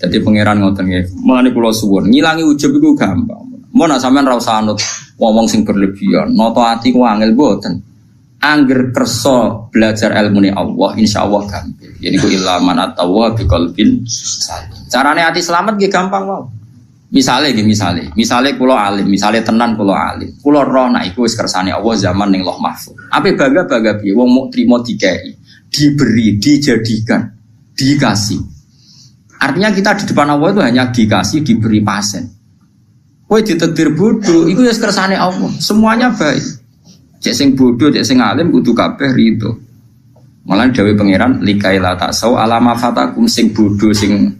Jadi pangeran ngoten nggih. Mulane kula suwun, ngilangi ujub iku gampang. Mun nek sampean ra usah anut wong sing berlebihan, nata ati ku angel mboten. Angger kersa belajar ilmune Allah, insyaallah gampang. Jadi ku ilaman atawa biqalbin salim. Carane ati selamat nggih gampang wae. Misale kula alim, misale tenan kula alim. Kula roh nek iku wis kersane Allah zaman ning Lauh Mahfuz. Ape bangga-bangga piye wong muk trimo dikei, diberi, dijadikan, dikasih. Artinya kita di depan Allah itu hanya dikasih, diberi pasen. Kowe ditakdir bodoh, itu ya kersane Allah. Semuanya baik. Cek sing bodoh, cek sing alim kudu kabeh rido. Malah dawuh pangeran likaila taksau alama fatakum sing bodoh sing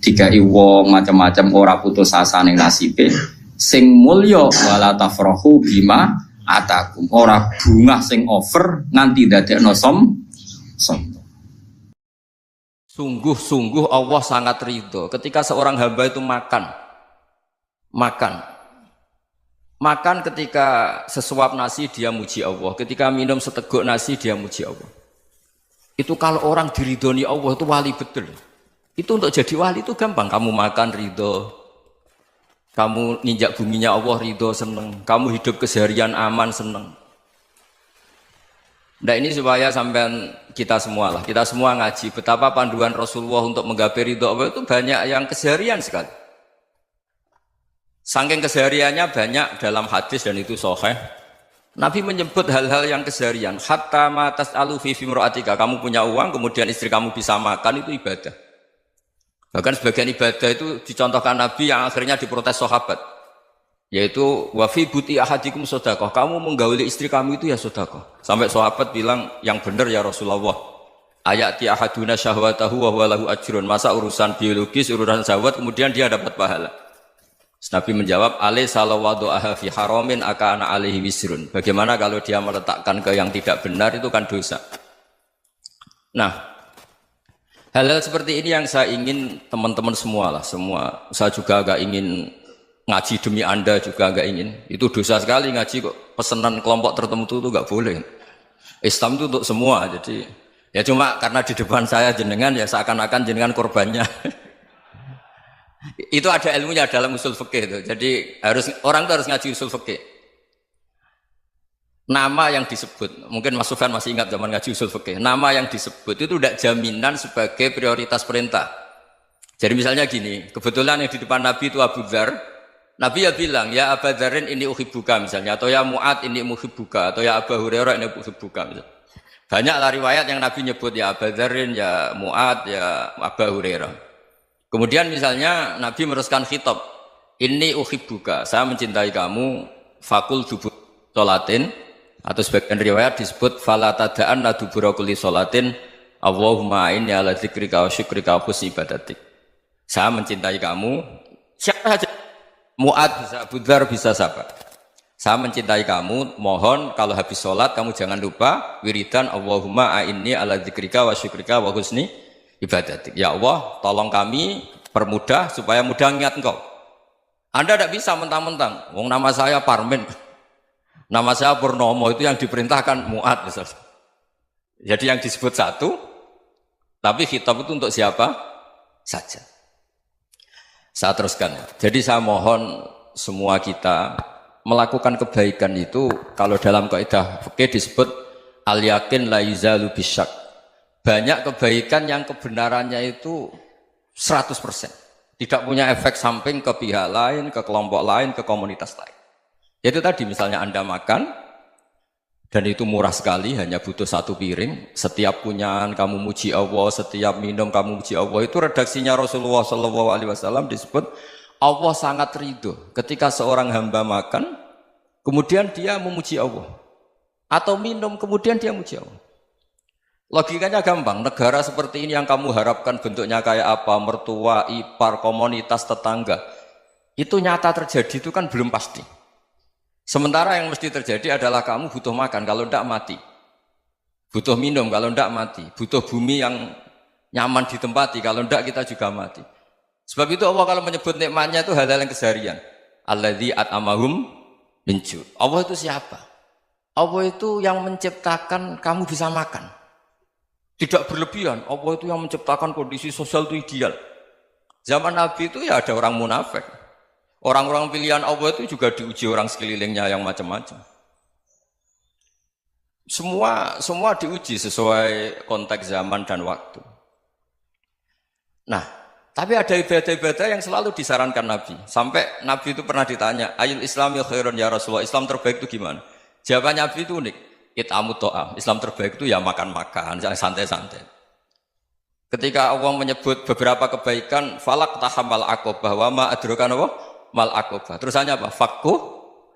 dikai wong macam-macam ora putus asa ning nasibe. Sing mulya wala tafrahu bima atakum. Ora bungah sing over nganti dadekno sombong. Sungguh-sungguh Allah sangat ridho ketika seorang hamba itu makan ketika sesuap nasi dia muji Allah, ketika minum seteguk nasi dia muji Allah. Itu kalau orang diridhoni Allah itu wali betul. Itu untuk jadi wali itu gampang, kamu makan ridho, kamu ninjak buminya Allah ridho seneng, kamu hidup keseharian aman seneng. Nah ini supaya sampean kita semua ngaji betapa panduan Rasulullah untuk menggapai ridho Allah itu banyak yang keseharian sekali. Saking kesehariannya banyak dalam hadis dan itu sahih. Nabi menyebut hal-hal yang keseharian. Hatta ma tas'alu fi imra'atika, kamu punya uang kemudian istri kamu bisa makan itu ibadah. Bahkan sebagian ibadah itu dicontohkan Nabi yang akhirnya diprotes sahabat. Yaitu wafi buti ahadikum sodakoh, kamu menggauli istri kamu itu ya sodakoh. Sampai sahabat bilang yang benar ya Rasulullah. Ayati ahaduna syahwatahu wa huwa lahu ajrun. Masa urusan biologis, urusan syahwat kemudian dia dapat pahala. Nabi menjawab, alai salawadu aha fi haramin akana alaihi wisrun. Bagaimana kalau dia meletakkan ke yang tidak benar itu kan dosa. Nah, hal-hal seperti ini yang saya ingin teman-teman semua. Saya juga agak ingin ngaji demi Anda juga enggak ingin. Itu dosa sekali ngaji kok pesanan kelompok tertentu itu enggak boleh. Islam itu untuk semua. Jadi ya cuma karena di depan saya jenengan ya seakan-akan jenengan korbannya. Itu ada ilmunya dalam usul fikih itu. Jadi orang itu harus ngaji usul fikih. Nama yang disebut, mungkin Mas Sufyan masih ingat zaman ngaji usul fikih. Nama yang disebut itu tidak jaminan sebagai prioritas perintah. Jadi misalnya gini, kebetulan yang di depan Nabi itu Abu Dzar. Nabi ya bilang, ya Aba Dzarin ini uhibbuka misalnya, atau ya Mu'ad ini uhibbuka, atau ya Aba Hurairah ini uhibbuka misalnya. Banyaklah riwayat yang Nabi nyebut ya Aba Dzarin, ya Mu'ad, ya Aba Hurairah. Kemudian misalnya Nabi meneruskan khitab, ini uhibbuka, saya mencintai kamu, fakul dubur sholatin, atau sebagian riwayat disebut fala tada'an la dubura kulli sholatin, Allahumma inni ala dzikrika wa syukrika wa husni ibadatik. Saya mencintai kamu, siapa saja. Mu'ad bisa, Abu Dzar bisa siapa? Saya mencintai kamu, mohon kalau habis sholat kamu jangan lupa wiridan Allahumma a'inni ala dzikrika wa syukrika wa husni ibadatik. Ya Allah, tolong kami permudah supaya mudah ingat engkau. Anda tidak bisa mentang-mentang, wong nama saya Parmin, nama saya Purnomo, itu yang diperintahkan Mu'ad misalnya. Jadi yang disebut satu, tapi khitab itu untuk siapa saja. Saya teruskan. Jadi saya mohon semua kita melakukan kebaikan itu kalau dalam kaidah fikih disebut al yakin la yuzalu bisyak. Banyak kebaikan yang kebenarannya itu 100%. Tidak punya efek samping ke pihak lain, ke kelompok lain, ke komunitas lain. Itu tadi misalnya Anda makan dan itu murah sekali, hanya butuh satu piring. Setiap punyaan kamu muji Allah, setiap minum kamu muji Allah. Itu redaksinya Rasulullah SAW disebut Allah sangat ridho ketika seorang hamba makan, kemudian dia memuji Allah. Atau minum, kemudian dia muji Allah. Logikanya gampang, negara seperti ini yang kamu harapkan bentuknya kayak apa, mertua, ipar, komunitas, tetangga. Itu nyata terjadi itu kan belum pasti. Sementara yang mesti terjadi adalah kamu butuh makan, kalau tidak mati. Butuh minum, kalau tidak mati. Butuh bumi yang nyaman ditempati, kalau tidak kita juga mati. Sebab itu Allah kalau menyebut nikmatnya itu hal-hal yang keseharian. Alladzi at'amahum min ju'. Allah itu siapa? Allah itu yang menciptakan kamu bisa makan. Tidak berlebihan. Allah itu yang menciptakan kondisi sosial itu ideal. Zaman Nabi itu ya ada orang munafik. Orang-orang pilihan Allah itu juga diuji orang sekelilingnya yang macam-macam. Semua diuji sesuai konteks zaman dan waktu. Nah, tapi ada ibadah-ibadah yang selalu disarankan Nabi. Sampai Nabi itu pernah ditanya, ayul islami khairun ya Rasulullah, Islam terbaik itu gimana? Jawaban Nabi itu unik, it'amu to'am. Islam terbaik itu ya makan-makan, jangan santai-santai. Ketika Allah menyebut beberapa kebaikan, falak tahamal aqobah, wa ma adrokan apa? Mal aqobah. Terusannya apa? Fakku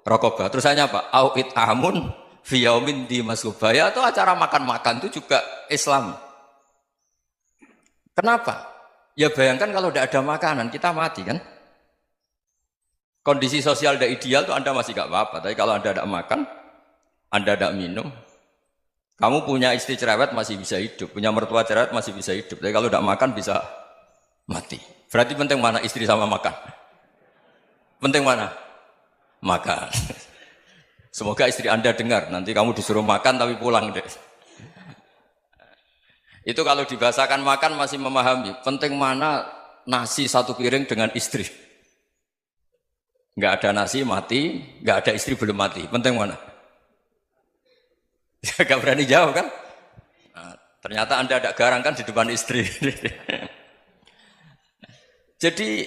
rokobah. Terusannya apa? Au it'amun fiyaumin di masubah. Ya itu acara makan-makan itu juga Islam. Kenapa? Ya bayangkan kalau tidak ada makanan, kita mati kan? Kondisi sosial tidak ideal itu Anda masih gak apa-apa. Tapi kalau Anda tidak makan, Anda tidak minum, kamu punya istri cerewet masih bisa hidup, punya mertua cerewet masih bisa hidup. Tapi kalau tidak makan bisa mati. Berarti penting mana istri sama makan? Penting mana? Makan. Semoga istri Anda dengar, nanti kamu disuruh makan tapi pulang deh. Itu kalau dibahasakan makan masih memahami. Penting mana nasi satu piring dengan istri. Nggak ada nasi mati, nggak ada istri belum mati. Penting mana? Gak berani jawab kan? Nah, ternyata Anda ada garang kan di depan istri. Jadi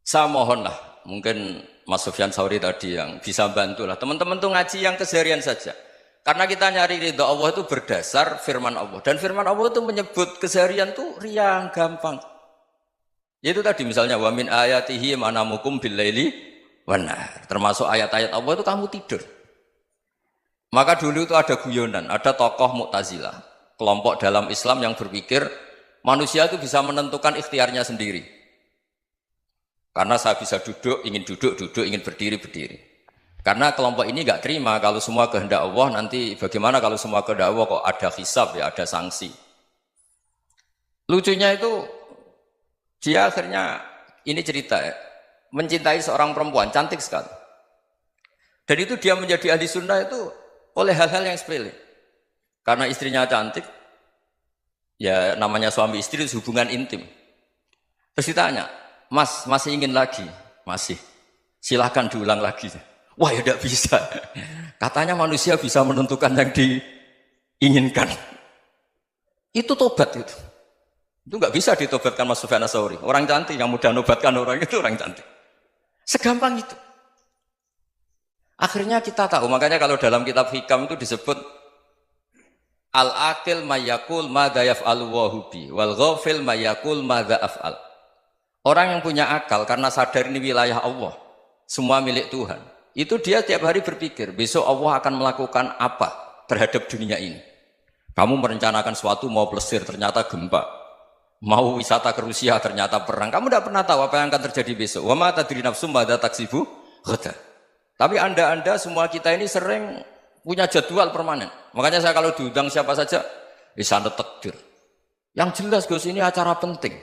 saya mohonlah, mungkin Mas Sufyan Sauri tadi yang bisa bantulah. Teman-teman tuh ngaji yang keseharian saja. Karena kita nyari ridha Allah itu berdasar firman Allah. Dan firman Allah itu menyebut keseharian tuh riang, gampang. Yaitu tadi misalnya wa min ayatihi manamukum billaili wan nahar. Termasuk ayat-ayat Allah itu kamu tidur. Maka dulu itu ada guyonan, ada tokoh Mu'tazilah, kelompok dalam Islam yang berpikir manusia itu bisa menentukan ikhtiarnya sendiri. Karena saya bisa duduk, ingin berdiri, berdiri. Karena kelompok ini nggak terima kalau semua kehendak Allah, nanti bagaimana kalau semua kehendak Allah kok ada hisab ya, ada sanksi. Lucunya itu, dia akhirnya, ini cerita ya, mencintai seorang perempuan, cantik sekali. Dan itu dia menjadi ahli sunnah itu oleh hal-hal yang sepele. Karena istrinya cantik, ya namanya suami istri itu hubungan intim. Terus ditanya, Mas, masih ingin lagi? Masih. Silahkan diulang lagi. Wah ya tidak bisa. Katanya manusia bisa menentukan yang diinginkan. Itu tobat itu. Itu nggak bisa ditobatkan Mas Sufyan Ats-Tsauri. Orang cantik yang mudah nobatkan orang itu orang cantik. Segampang itu. Akhirnya kita tahu, makanya kalau dalam kitab Hikam itu disebut al-aqil mayyakul madza yaf'alu wa hubi wal ghafil mayyakul madza af'al. Orang yang punya akal karena sadar ini wilayah Allah, semua milik Tuhan. Itu dia tiap hari berpikir, besok Allah akan melakukan apa terhadap dunia ini. Kamu merencanakan suatu mau plesir, ternyata gempa. Mau wisata ke Rusia, ternyata perang. Kamu tidak pernah tahu apa yang akan terjadi besok. Wa ma tadri nafsum madza taksibu ghadan. Tapi anda semua kita ini sering punya jadwal permanen. Makanya saya kalau diundang siapa saja, bisa takdir. Yang jelas Gus ini acara penting.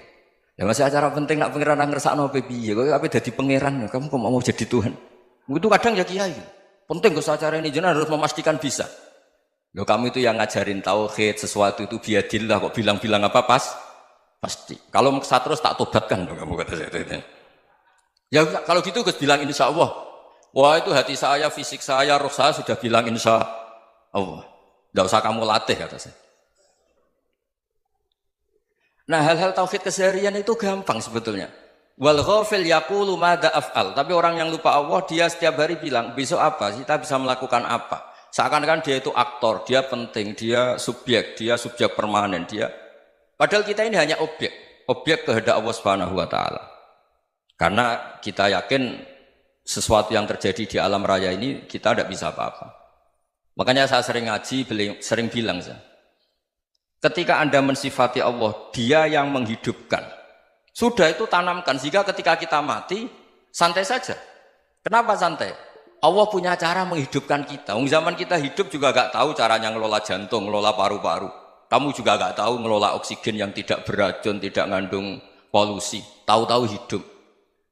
Ya masih acara penting nak pangeran ngersakno piye kok ape dadi pangeran kamu kok mau jadi Tuhan. Itu kadang ya kiai. Penting Gus acara ini jenengan harus memastikan bisa. Loh kamu itu yang ngajarin tauhid sesuatu itu biadillah kok bilang-bilang apa pasti. Kalau maksa terus tak tobatkan loh kamu kata saya itu. Ya kalau gitu Gus bilang insya Allah. Wah itu hati saya, fisik saya, roh saya sudah bilang insya Allah. Tidak usah kamu latih kata saya. Nah hal-hal tauhid keseharian itu gampang sebetulnya. Wal ghafil yaqulu madza af'al. Tapi orang yang lupa Allah dia setiap hari bilang besok apa? Kita bisa melakukan apa? Seakan-akan dia itu aktor, dia penting, dia subjek permanen, dia. Padahal kita ini hanya objek kehendak Allah Subhanahu wa taala. Karena kita yakin sesuatu yang terjadi di alam raya ini kita tidak bisa apa-apa. Makanya saya sering ngaji, sering bilang saya. Ketika Anda mensifati Allah, dia yang menghidupkan. Sudah itu tanamkan, sehingga ketika kita mati, santai saja. Kenapa santai? Allah punya cara menghidupkan kita. Zaman kita hidup juga gak tahu caranya ngelola jantung, ngelola paru-paru. Kamu juga gak tahu ngelola oksigen yang tidak beracun, tidak ngandung polusi. Tahu-tahu hidup.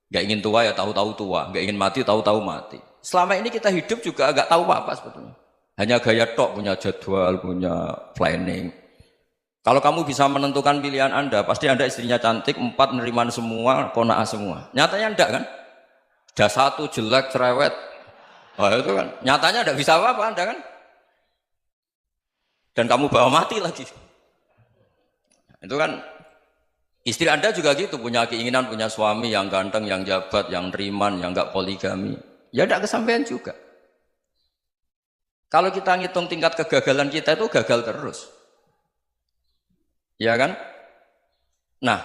Gak ingin tua ya tahu-tahu tua. Gak ingin mati, tahu-tahu mati. Selama ini kita hidup juga gak tahu apa-apa sebetulnya. Hanya gaya tok, punya jadwal, punya planning. Kalau kamu bisa menentukan pilihan Anda, pasti Anda istrinya cantik, 4 neriman semua, qanaah semua. Nyatanya enggak kan? Ada 1 jelek, cerewet. Oh itu kan, nyatanya enggak bisa apa-apa Anda kan? Dan kamu bawa mati lagi. Itu kan, istri Anda juga gitu, punya keinginan, punya suami yang ganteng, yang jabat, yang neriman, yang enggak poligami. Ya enggak kesampaian juga. Kalau kita ngitung tingkat kegagalan kita itu gagal terus. Ya kan? Nah,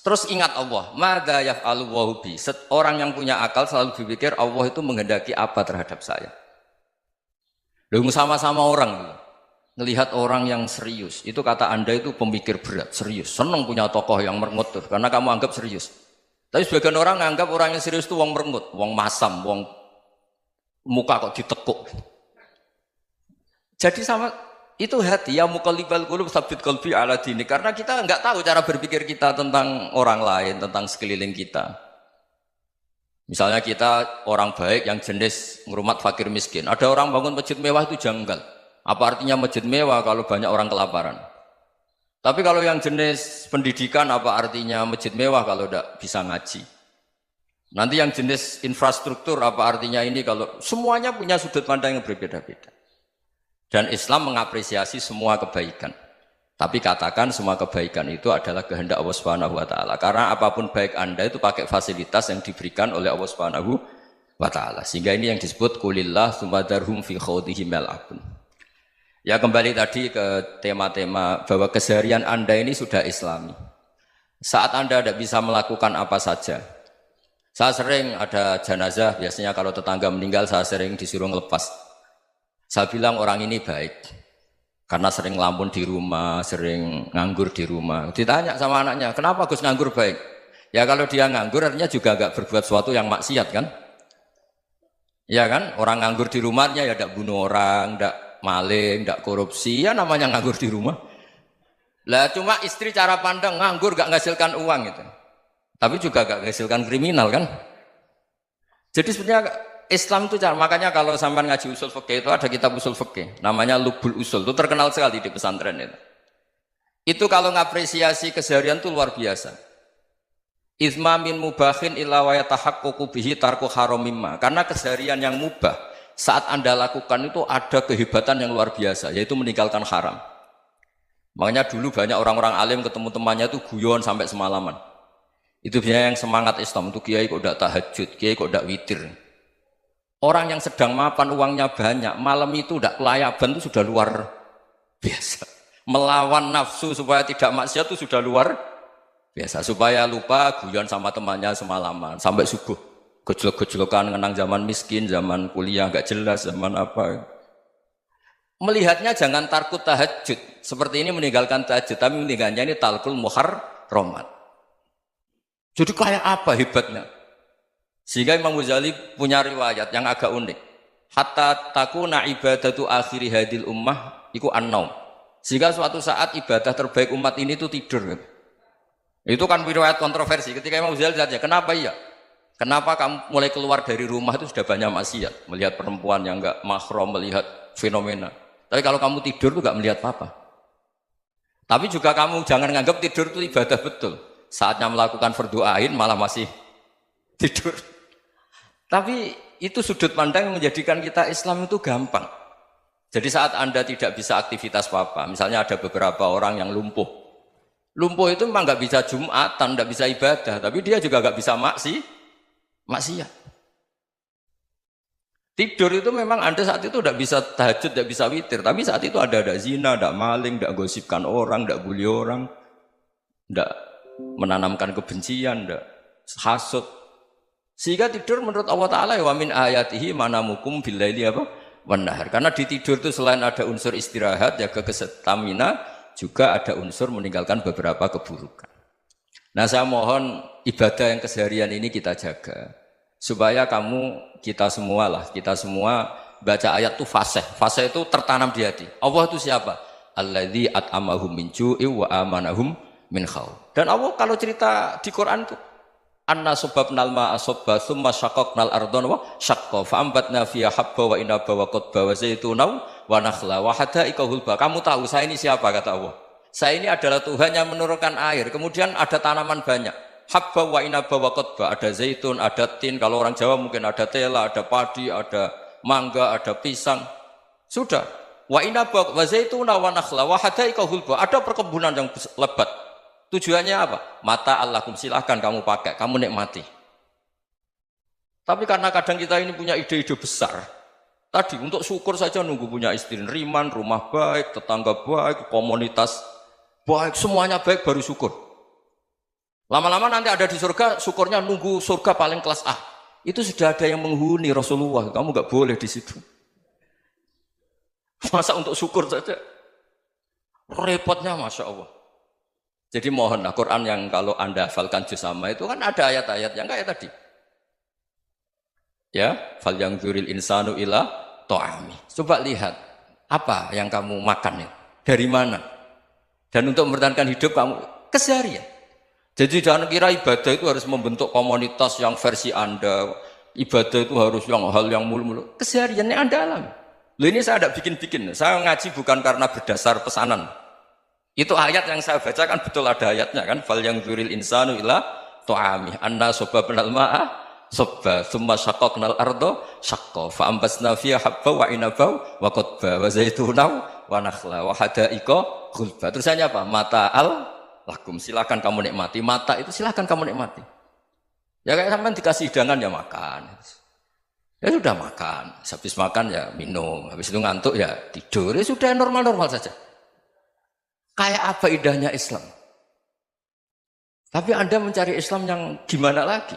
terus ingat Allah, madza yaf'alu wa bi. Orang yang punya akal selalu berpikir Allah itu menghendaki apa terhadap saya. Loh, sama-sama orang ngelihat orang yang serius. Itu kata Anda itu pemikir berat, serius. Senang punya tokoh yang merengut karena kamu anggap serius. Tapi sebagian orang anggap orang yang serius itu wong merengut, wong masam, wong muka kok ditekuk. Jadi sama itu hati ya muqallibal qulub tsabbit qalbi ala dini, karena kita enggak tahu cara berpikir kita tentang orang lain, tentang sekeliling kita. Misalnya kita orang baik yang jenis ngrumat fakir miskin. Ada orang bangun masjid mewah itu janggal. Apa artinya masjid mewah kalau banyak orang kelaparan? Tapi kalau yang jenis pendidikan apa artinya masjid mewah kalau tidak bisa ngaji? Nanti yang jenis infrastruktur apa artinya ini kalau semuanya punya sudut pandang yang berbeda-beda. Dan Islam mengapresiasi semua kebaikan. Tapi katakan semua kebaikan itu adalah kehendak Allah Subhanahu wa taala. Karena apapun baik Anda itu pakai fasilitas yang diberikan oleh Allah Subhanahu wa taala. Sehingga ini yang disebut qulillah tsumma darhum fi khawdihim yal'abun. Ya kembali tadi ke tema-tema bahwa keseharian Anda ini sudah Islami. Saat Anda tidak bisa melakukan apa saja. Saya sering ada jenazah, biasanya kalau tetangga meninggal saya sering disuruh ngelepas. Saya bilang orang ini baik karena sering ngelamun di rumah, sering nganggur di rumah. Ditanya sama anaknya, kenapa Gus nganggur baik? Ya kalau dia nganggur artinya juga agak berbuat sesuatu yang maksiat kan? Ya kan? Orang nganggur di rumahnya ya tidak bunuh orang, tidak maling, tidak korupsi, ya namanya nganggur di rumah. Lah cuma istri cara pandang nganggur gak menghasilkan uang gitu. Tapi juga gak menghasilkan kriminal kan? Jadi sebenarnya Islam itu makanya kalau sampai ngaji usul fikih itu ada kitab usul fikih namanya Lubul Usul, itu terkenal sekali di pesantren itu. Itu kalau ngapresiasi keseharian itu luar biasa. Izma min mubahin illa wa yatahaqqaqu bihi tarku haramimma. Karena keseharian yang mubah saat Anda lakukan itu ada kehebatan yang luar biasa, yaitu meninggalkan haram. Makanya dulu banyak orang-orang alim ketemu temannya itu guyon sampai semalaman. Itu biasanya yang semangat Islam itu kiai kok tidak tahajud, kiai kok tidak witir. Orang yang sedang mapan uangnya banyak, malam itu tidak kelayaban itu sudah luar biasa. Melawan nafsu supaya tidak maksiat itu sudah luar biasa. Supaya lupa guyon sama temannya semalaman sampai subuh. Gejolak-gejolokan ngenang zaman miskin, zaman kuliah nggak jelas, zaman apa. Melihatnya jangan tarkut tahajud. Seperti ini meninggalkan tahajud, tapi meninggalnya ini talkul muharramat. Jadi kayak apa hebatnya? Sehingga Imam Ghazali punya riwayat yang agak unik. Hatta takuna ibadatu akhiri hadil ummah iku an-naum. Sehingga suatu saat ibadah terbaik umat ini itu tidur. Itu kan riwayat kontroversi. Ketika Imam Ghazali ditanya, kenapa iya? Kenapa kamu mulai keluar dari rumah itu sudah banyak maksiat? Melihat perempuan yang enggak mahram, melihat fenomena. Tapi kalau kamu tidur itu enggak melihat apa-apa. Tapi juga kamu jangan menganggap tidur itu ibadah betul. Saatnya melakukan fardu ain malah masih tidur. Tapi itu sudut pandang yang menjadikan kita Islam itu gampang. Jadi saat Anda tidak bisa aktivitas apa-apa, misalnya ada beberapa orang yang lumpuh. Lumpuh itu memang nggak bisa Jumatan, nggak bisa ibadah, tapi dia juga nggak bisa maksiat. Tidur itu memang Anda saat itu tidak bisa tahajud, tidak bisa witir, tapi saat itu ada zina, ada maling, tidak gosipkan orang, tidak bully orang, tidak menanamkan kebencian, tidak hasud. Sehingga tidur menurut Allah Ta'ala wa min ayatihi manamukum billaili apa? Wan-nahar. Karena di tidur itu selain ada unsur istirahat, jaga kestamina, juga ada unsur meninggalkan beberapa keburukan. Nah saya mohon ibadah yang keseharian ini kita jaga. Supaya kita semua baca ayat itu fasih. Fasih itu tertanam di hati. Allah itu siapa? Alladzi at'amahum min ju'i wa amanahum min khauf. Dan Allah kalau cerita di Quran itu anna subabnal ma'a subba thumma syaqaqnal ardhan wa syaqqa fa ambatna fiha habba wa inaba wa qadba wa zaituna wa nakhla wa hadaika hulba. Kamu tahu saya ini siapa kata Allah? Saya ini adalah Tuhan yang menurunkan air. Kemudian ada tanaman banyak. Habba wa inaba wa qotba. Ada zaitun, ada tin. Kalau orang Jawa mungkin ada tela, ada padi, ada mangga, ada pisang. Sudah. Wa inaba wa zaituna wa nakhla wa hadaika hulba. Ada perkebunan yang lebat. Tujuannya apa? Mata Allahkum, silahkan kamu pakai, kamu nikmati. Tapi karena kadang kita ini punya ide-ide besar. Tadi untuk syukur saja nunggu punya istri riman, rumah baik, tetangga baik, komunitas baik, semuanya baik baru syukur. Lama-lama nanti ada di surga, syukurnya nunggu surga paling kelas A. Itu sudah ada yang menghuni Rasulullah, kamu nggak boleh di situ. Masa untuk syukur saja? Repotnya Masya Allah. Jadi mohon Quran yang kalau Anda hafalkan juz amma itu kan ada ayat-ayat yang kayak tadi. Ya, fal yang dzuril insanu ila ta'ami. Coba lihat apa yang kamu makan itu, dari mana? Dan untuk mempertahankan hidup kamu keseharian. Jadi jangan kira ibadah itu harus membentuk komunitas yang versi Anda. Ibadah itu harus yang hal yang mulu-mulu. Kesehariannya Anda alami. Loh ini saya tidak bikin-bikin. Saya ngaji bukan karena berdasar pesanan. Itu ayat yang saya baca kan betul ada ayatnya kan. Fal yang dzuril insanu ila ta'ami. Anna sobabnal ma'a sobba. Thumma syaqaqnal ardo syaqqa. Fa'ambasna fiha habba wa inabau wa qotba. Wa zaitunaw wa nakhla wa hadaika khulba. Terusannya apa? Mata'al lakum. Silakan kamu nikmati. Mata itu silakan kamu nikmati. Ya kayak sampai dikasih hidangan ya makan. Ya sudah makan. Habis makan ya minum. Habis itu ngantuk ya tidur. Ya sudah normal-normal saja. Kayak apa indahnya Islam. Tapi Anda mencari Islam yang gimana lagi?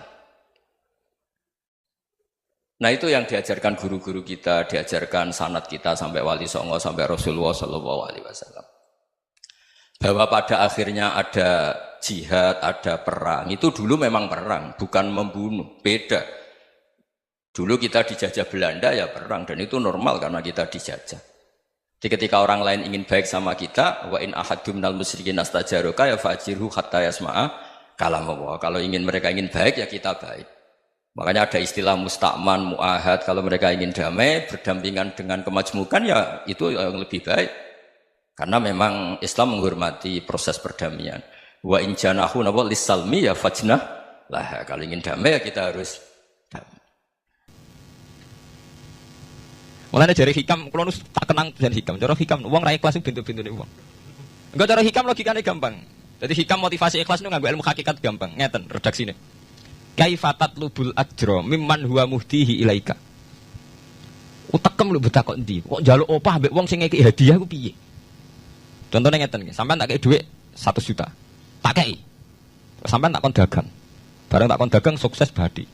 Nah itu yang diajarkan guru-guru kita, diajarkan sanad kita sampai Wali Songo, sampai Rasulullah SAW. Bahwa pada akhirnya ada jihad, ada perang. Itu dulu memang perang, bukan membunuh. Beda. Dulu kita dijajah Belanda ya perang. Dan itu normal karena kita dijajah. Jadi ketika orang lain ingin baik sama kita, wa in ahadum minal musyrikin astajaruka ya fajirhu hatta yasma'a kalam Allah. Kalau mereka ingin baik ya kita baik. Makanya ada istilah musta'man, mu'ahad. Kalau mereka ingin damai, berdampingan dengan kemajmukan ya itu yang lebih baik. Karena memang Islam menghormati proses perdamaian. Wa in janahu nawa lisalmi ya fajnah lah. Kalau ingin damai ya kita harus damai. Mulane jare hikam kula nu tak kenang jan hikam. Cara hikam wong ra ikhlas bintu-bintune wong. Engko cara hikam logikane gampang. Jadi hikam motivasi ikhlas nu nganggo ilmu hakikat gampang. Ngeten redaksine. Kaifatat lubul ajra mimman huwa muhdihi ilaika. Utekem lu betak kok endi? Kok njaluk opah mbek wong sing ngeki hadiah ku piye? Contohnya ngeten nggih, sampean tak kei dhuwit 1 juta. Tak kei. Sampean tak kon dagang. Bareng tak kon dagang sukses badi.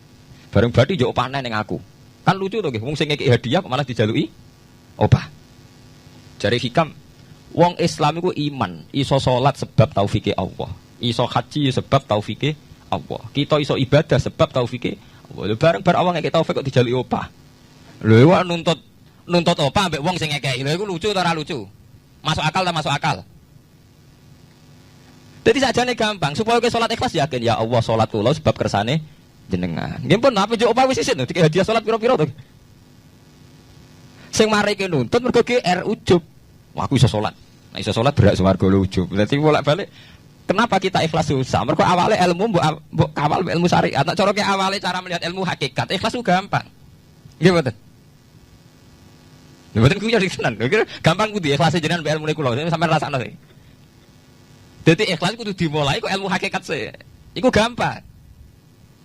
Bareng badi yo opah ning aku. Kan lucu tuh, wong sing ngekek hadiah kok malah dijaluki opah. Jare hikam, wong Islam iku iman, iso salat sebab taufike Allah, iso haji sebab taufike Allah. Kita iso ibadah sebab taufike Allah. Bareng Allah ngekek taufik kok dijaluki opah. Lho iku nuntut opah mbek wong sing ngekek. Lho iku lucu ta ora lucu? Masuk akal ta masuk akal? Jadi sajane gampang, supaya ke salat ikhlas yakin ya Allah salat kula sebab kersane jenengan. Nggih pun apa yo opah wis isin dikek hadiah salat pira-pira to. Sing mareke nuntut mergo GR ujub. Wah aku iso salat. Nek iso salat berak swarga lho ujub. Dadi bolak-balik kenapa kita ikhlas susah? Mergo awale ilmu mbok kawal ilmu syariat. Nek cara ke awale cara melihat ilmu hakikat, ikhlas ku gampang. Nggih mboten. Mboten ku ya ditenan. Gampang kudu ikhlas jenengan mbek ilmune kula sampeyan rasakno sih. Dadi ikhlas kudu dimulai kok ilmu hakikat sih. Iku gampang.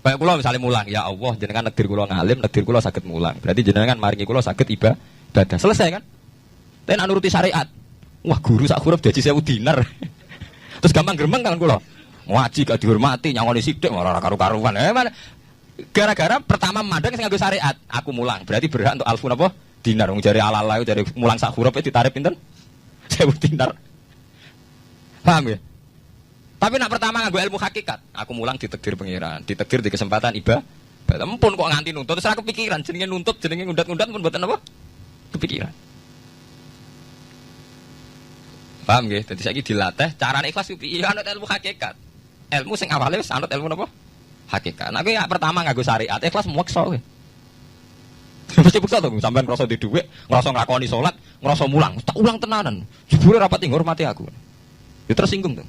Baik kula misalnya mulang, ya Allah jenengan negdir kula ngalim, negdir kula saged mulang. Berarti jenengan maringi kula saged ibadah. Selesai kan? Tapi nek nuruti syariat. Wah, guru sak huruf gaji 1000 dinar. Terus gampang gremeng kan kula. Ngaji gak dihormati, nyangoni sithik ora karu-karuan. Gara-gara pertama mandang sing nganggo syariat, aku mulang. Berarti berhak untuk alfun apa? Dinar. Wong jare ala-ala jare mulang sak huruf ditarif pinten? 1000 dinar. Paham ya? Tapi nak pertama nganggo ilmu hakikat, aku mulang ditakdir pengiran, ditakdir di kesempatan ibadah. Empun kok nganti nuntut, terus aku kepikiran jenenge nuntut, jenenge ngundat-ngundat pun mboten apa? Kepikiran. Paham nggih? Dadi saiki dilatih carane ikhlas piye anut ilmu hakikat. Ilmu sing awale wis anut ilmu napa? Hakikat. Nek ya pertama nganggo syariat, ikhlas meksa kowe. Mesti bukti to, sampean ngrasa di dhuwit, ngrasa nglakoni salat, ngrasa mulang, tak ulang tenanan. Jebule rapati ngurmati aku. Ya tersinggung tuh.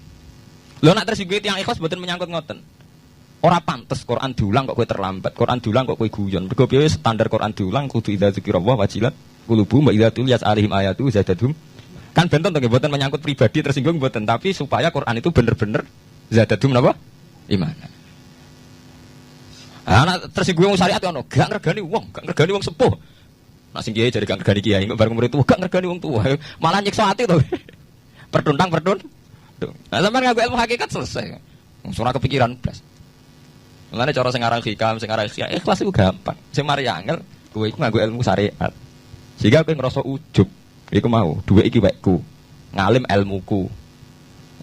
Lho nak tersinggung tiyang ikhlas mboten menyangkut ngoten. Ora pantes Quran diulang kok kowe terlambat, Quran diulang kok kowe guyon. Mergo piye standar Quran diulang kudu idza dzikrallah wajilat qulubuhum wa idza tuliyat alaihim ayatu zadatuhum. Kan benten to nggih mboten menyangkut pribadi tersinggung mboten, tapi supaya Quran itu bener-bener zadatuhum napa? Iman. Ana tersinggung wong syariat ono, gak ngergani wong sepuh. Nak sing kiai jare gak ngergani kiai, kok bareng murid tuwa gak ngergani wong tuwa. Malah nyiksa ati to. Perdun. Nah, sampeyan ngaku ilmu hakikat selesai. Ora kepikiran blas. Mulane cara sing aran hikam, sing aran ikhlas iku gampang. Sing mari angel, kowe iku nganggo ilmu syariat. Sehingga kowe ngrasa ujub. Iku mau, dhuwit iki wekku. Ngalim ilmuku.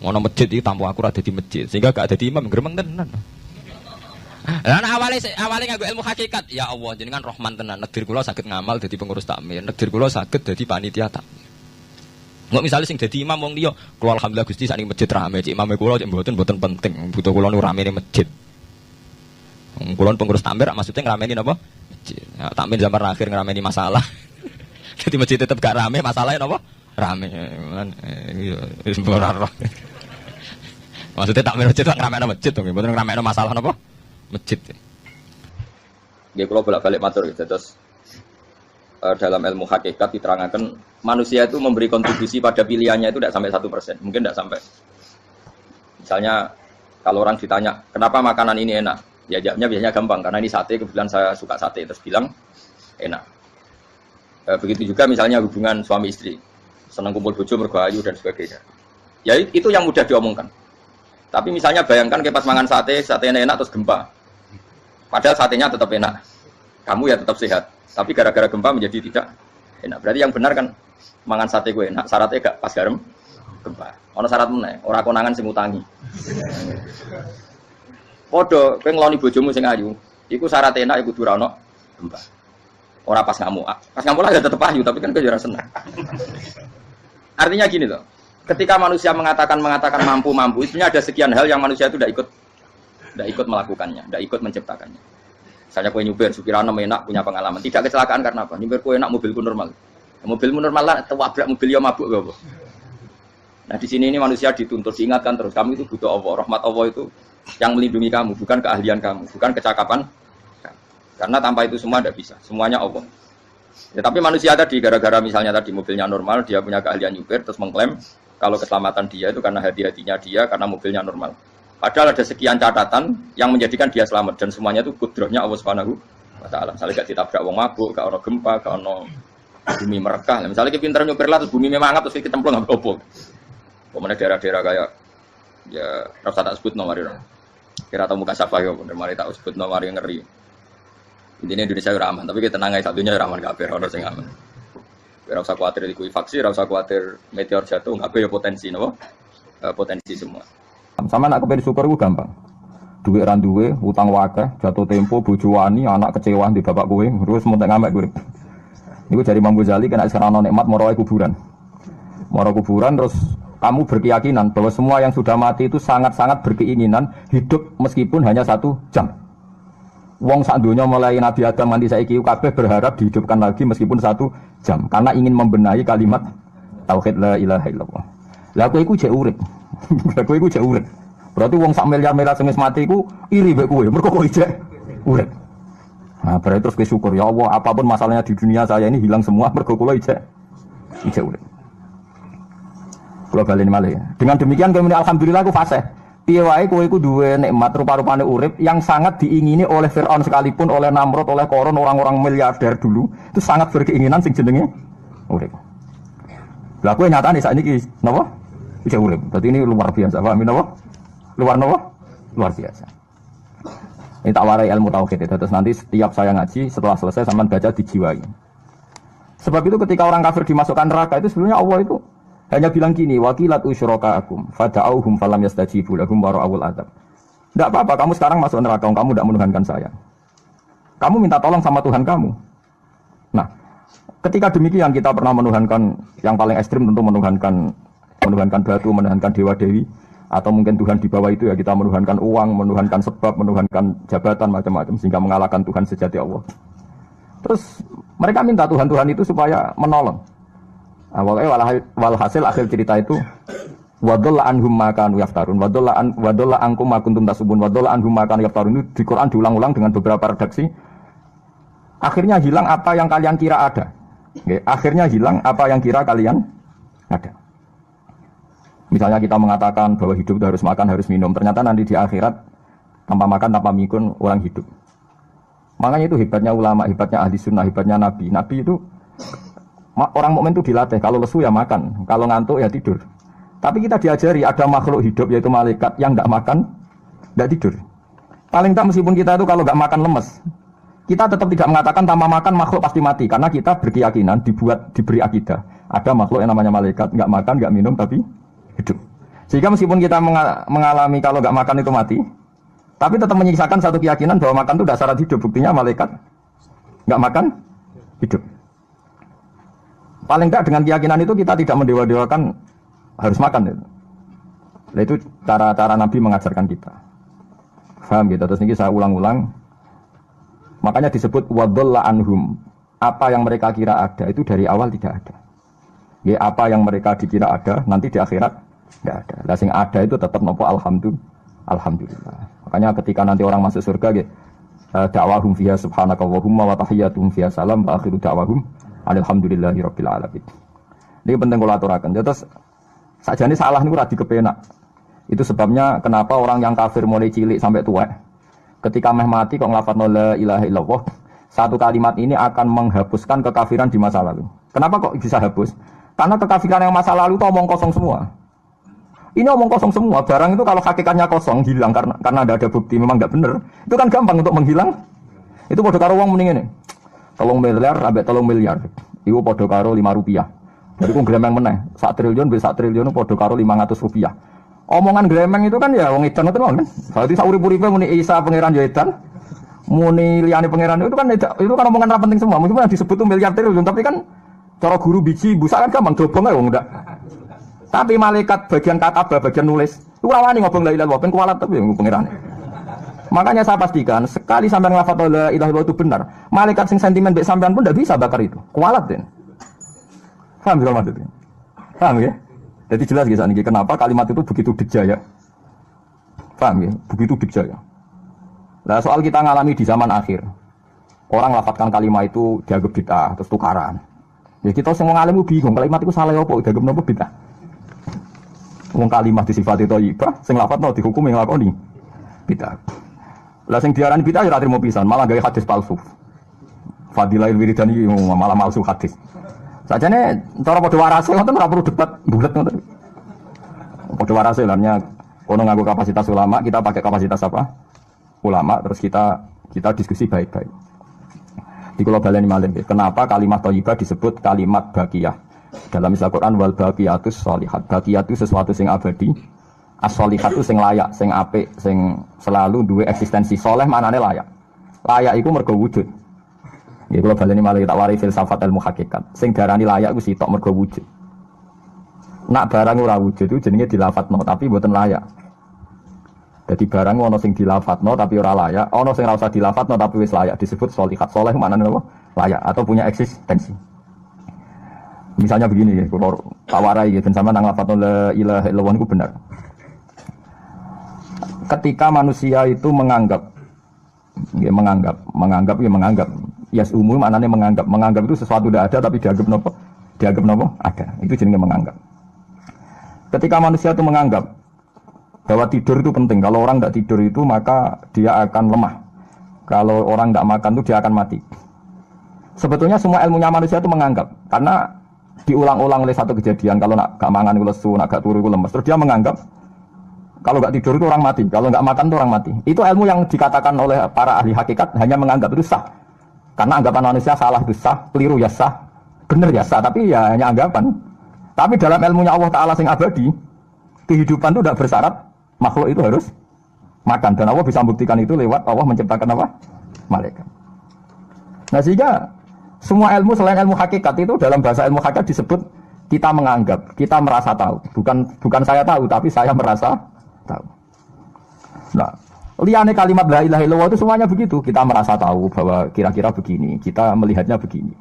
Ngono masjid iki tampo aku ora dadi masjid. Sehingga gak dadi imam gremeng tenan. Lah awale nganggo ilmu hakikat, ya Allah jenengan Rahman tenan. Negdir kula saged ngamal dadi pengurus takmir. Negdir kula saged dadi panitia takmir. Nggak misalnya sing dadi imam wong liya, kula alhamdulillah Gusti sak ning masjid rame, cik imame kula cik mboten penting. Butuh kula nu rame ning masjid. Kulon pengurus takmir maksudnya ngerameni apa? Ya, takmir zaman akhir ngerameni masalah. Jadi masjid tetap gak rame, masalahnya apa? Rame. Maksudnya takmir masjid ngerameni masjid dong, bener ngerameni masalah apa? Masjid. Nggih kula bolak-balik matur gitu. Terus dalam ilmu hakikat diterangkan manusia itu memberi kontribusi pada pilihannya itu tidak sampai 1%, mungkin tidak sampai. Misalnya kalau orang ditanya kenapa makanan ini enak, ya jawabnya biasanya gampang karena ini sate, kebetulan saya suka sate, terus bilang enak. Begitu juga misalnya hubungan suami istri, senang kumpul bojo mergo ayu dan sebagainya. Ya itu yang mudah diomongkan. Tapi misalnya bayangkan kayak pas mangan satenya enak terus gempa. Padahal satenya tetap enak. Kamu ya tetap sehat. Tapi gara-gara gempa menjadi tidak enak. Berarti yang benar kan mangan sate gue enak, syaratnya gak pas garam gempa. Ono syarat meneh, ora konangan sing utangi. Padha kowe ngloni bojomu sing ayu, iku syarat enak iku ora ono gempa. Ora pas ngamuk. Pas ngamuk lah ya tetep ayu, tapi kan kowe ora seneng. Artinya gini loh. Ketika manusia mengatakan mampu, sebenarnya ada sekian hal yang manusia itu tidak ikut melakukannya, tidak ikut menciptakannya. Misalnya kue nyupir, supirano enak, punya pengalaman. Tidak kecelakaan karena apa? Nyupir kue enak, mobilku normal. Mobilmu normal lah, tewabrak mobil yang mabuk gak apa. Nah di sini ini manusia dituntut, diingatkan terus. Kamu itu butuh Allah, rahmat Allah itu yang melindungi kamu, bukan keahlian kamu, bukan kecakapan. Karena tanpa itu semua tidak bisa, semuanya Allah. Ya, tapi manusia tadi, gara-gara misalnya tadi mobilnya normal, dia punya keahlian nyupir, terus mengklaim kalau keselamatan dia itu karena hati-hatinya dia, karena mobilnya normal. Padahal ada sekian catatan yang menjadikan dia selamat dan semuanya itu kudrahnya Allah Subhanahu wa taala. Misalnya gak ditabrak wong mabuk, gak ono gempa, gak ono bumi merekah. Misalnya kita pinter nyupir lah terus bumi memangap terus kita templung nggak opo. Kemudian daerah-daerah kayak ya rasa tak sebut nomor itu. Kira tahu muka siapa ya, bener mari tak sebut nomor yang ngeri. Intinya Indonesia aman, tapi kita tenang aja satunya aman kabeh ono sing aman. Ora usah kuwatir likuifaksi, ora usah kuwatir meteor jatuh, kabeh ya potensi napa? Potensi semua. Sama nak kepen syukur itu gampang. Duit ran duwe, utang wakeh, jatuh tempo, bojo wani, anak kecewa di bapak kowe, terus montek ngamek kowe. Niku dari Imam Ghazali kena sekarang nikmat moro kuburan. Moro kuburan terus kamu berkeyakinan bahwa semua yang sudah mati itu sangat-sangat berkeinginan hidup meskipun hanya 1 jam. Wong sak donya mulai Nabi Adam nganti saiki kabeh berharap dihidupkan lagi meskipun 1 jam karena ingin membenahi kalimat tauhid la ilaha illallah. Lah kowe iku jek urip. Kowe iku jek urip. Berarti wong sak miliar-miliar sing wis mati iku iri mbek kowe. Mergo kowe jek urip. Nah, berarti terus bersyukur ya Allah, apapun masalahnya di dunia saya ini hilang semua mergo kula ijek urip. Kula baleni malih. Dengan demikian kemudian alhamdulillah aku fasih. Piye wae kowe iku duwe nikmat rupa-rupane urip yang sangat diingini oleh Firaun sekalipun, oleh Namrud, oleh Qarun, orang-orang miliarder dulu, itu sangat berkeinginan sing jenenge urip. Lah kowe nyatane sakniki napa? Ijek urip. Berarti ini luar biasa, paham napa? Luar biasa. Ini tak warai ilmu tauhid itu. Terus nanti setiap saya ngaji, setelah selesai sampean baca dijiwai. Sebab itu ketika orang kafir dimasukkan neraka itu sebenarnya Allah itu hanya bilang gini, wakilat usyrakaakum fada'auhum falam yastajibu lahum wa ra'awul adzab. Enggak apa-apa, kamu sekarang masuk neraka, kamu tidak menuhankan saya. Kamu minta tolong sama Tuhan kamu. Nah, ketika demikian kita pernah menuhankan yang paling ekstrim tentu menuhankan batu, menuhankan dewa-dewi. Atau mungkin Tuhan di bawah itu ya kita menuhankan uang, menuhankan sebab, menuhankan jabatan macam-macam sehingga mengalahkan Tuhan sejati Allah. Terus mereka minta Tuhan-Tuhan itu supaya menolong. Awalnya walhasil akhir cerita itu Wadalla anhum ma kanu yaftarun. Wadalla ankum ma kuntum tasubun. Wadalla anhum ma kanu yaftarun itu di Quran diulang-ulang dengan beberapa redaksi. Akhirnya hilang apa yang kalian kira ada. Okay. Akhirnya hilang apa yang kira kalian ada. Misalnya kita mengatakan bahwa hidup itu harus makan, harus minum. Ternyata nanti di akhirat tanpa makan, tanpa minum orang hidup. Makanya itu hebatnya ulama, hebatnya ahli sunnah, hebatnya nabi. Nabi itu orang mukmin itu dilatih. Kalau lesu ya makan, kalau ngantuk ya tidur. Tapi kita diajari ada makhluk hidup yaitu malaikat yang enggak makan, enggak tidur. Paling tak meskipun kita itu kalau enggak makan lemes, kita tetap tidak mengatakan tanpa makan makhluk pasti mati. Karena kita berkeyakinan diberi akidah. Ada makhluk yang namanya malaikat, enggak makan, enggak minum tapi hidup. Sehingga meskipun kita mengalami kalau enggak makan itu mati, tapi tetap menyisakan satu keyakinan bahwa makan itu dasar hidup. Buktinya malaikat enggak makan, hidup. Paling enggak dengan keyakinan itu kita tidak mendewa-dewakan harus makan itu. Nah, itu cara-cara Nabi mengajarkan kita. Paham gitu? Terus ini saya ulang-ulang. Makanya disebut wadalla anhum. Apa yang mereka kira ada itu dari awal tidak ada. Ya, apa yang mereka dikira ada nanti di akhirat tidak ada. Lah sing ada itu tetap nopo alhamdulillah. Makanya ketika nanti orang masuk surga gitu, da'wahum fiha subhanakallahumma wa tahiyyatuhum fiha salam wa akhiru da'wahum alhamdulillahirabbil alamin. Ini penting kula aturaken. Terus sakjane salah niku ora dikepenak. Itu sebabnya kenapa orang yang kafir mulai cilik sampai tua ketika meh mati kok nglafadzna la ilaha illallah, satu kalimat ini akan menghapuskan kekafiran di masa lalu. Kenapa kok bisa hapus? Karena kekafiran yang masa lalu itu omong kosong semua. Ini omong kosong semua. Barang itu kalau hakikatnya kosong hilang karena ada bukti memang enggak benar. Itu kan gampang untuk menghilang. Itu padha karo wong mending ngene. 3 miliar ambek 3 miliar. Iku padha karo 5 rupiah. Jadi ku gremeng meneh, 1 triliun bisa 1 triliun padha karo 500 rupiah. Omongan gremeng itu kan ya wong edan ngoten kan. Berarti sak urip-uripe muni Isa pangeran ya edan. Muni liyane pangeran itu kan omongan ra penting semua. Meskipun disebut tuh miliar triliun tapi kan cara guru biji busa kan gampang dobong ae wong ndak. Tapi malaikat bagian katabah, bagian nulis, iku ora wani ngobong la ilaha illallah ben kualat tapi pangeran. Makanya saya pastikan sekali sampean nglafadz la ilaha illallah itu benar, malaikat sing sentimen mbek sampean pun ndak bisa bakar itu. Kualat den. Paham juga maksudnya? Paham ya? Jadi jelas ya saat ini kenapa kalimat itu begitu dijaya. Paham ya? Begitu dijaya. Nah soal kita ngalami di zaman akhir, orang lafadzkan kalimat itu dianggap bid'ah terus tukaran. Ya kita semua ngalami bingung kalimat itu salah apa? Dianggap apa bid'ah? Wong kalimat disifati thayyibah, sing lafadzno dihukumi nglakoni bid'ah. Lah sing diarani bid'ah ya ora trimo pisan, malah gawe hadis palsu. Fadilail wiridani malah palsu hadis. Sajane cara padha warase ngoten ora perlu debat bulet ngoten. Padha warase lannya kono nganggo kapasitas ulama, kita pakai kapasitas apa? Ulama terus kita diskusi baik-baik. Di kula baleni malih kenapa kalimat thayyibah disebut kalimat baqiyah? Dalam istilah Quran wal baqiyatus sholihat. Baqiyah itu sesuatu sing abadi. As-sholihat itu sing layak, sing apik, sing selalu duwe eksistensi. Saleh maknane layak. Layak iku mergo wujud. Ya kalau baleni malah tak wari filsafat ilmu hakikat. Sing darani layak ku sitok mergo wujud. Nak barang ora wujud itu jenenge dilafadzno tapi mboten layak. Jadi barang ana sing dilafadzno tapi ora layak, ana sing ora usah dilafadzno tapi wis layak disebut sholihat. Saleh maknane apa? Layak atau punya eksistensi. Misalnya begini ya, kalau tak warai gitu sama nang lafadzno la ilaha illallah itu benar. Ketika manusia itu menganggap yes umum maknanya menganggap itu sesuatu tidak ada tapi dianggap nopo ada, itu jenenge menganggap. Ketika manusia itu menganggap bahwa tidur itu penting, kalau orang tidak tidur itu maka dia akan lemah, kalau orang tidak makan itu dia akan mati. Sebetulnya semua ilmunya manusia itu menganggap, karena diulang-ulang oleh satu kejadian, kalau nak gak mangan itu lesu, nak gak turu itu lemes, terus dia menganggap kalau nggak tidur itu orang mati, kalau nggak makan itu orang mati. Itu ilmu yang dikatakan oleh para ahli hakikat hanya menganggap itu sah. Karena anggapan manusia salah itu sah, keliru ya sah, benar ya sah, tapi ya hanya anggapan. Tapi dalam ilmunya Allah Ta'ala sing abadi, kehidupan itu tidak bersyarat makhluk itu harus makan. Dan Allah bisa membuktikan itu lewat Allah menciptakan apa? Malaikat. Nah sehingga semua ilmu selain ilmu hakikat itu dalam bahasa ilmu hakikat disebut kita menganggap, kita merasa tahu. Bukan saya tahu, tapi saya merasa tahu. Nah, liane kalimat la ilaha illallah itu semuanya begitu. Kita merasa tahu bahwa kira-kira begini, kita melihatnya begini.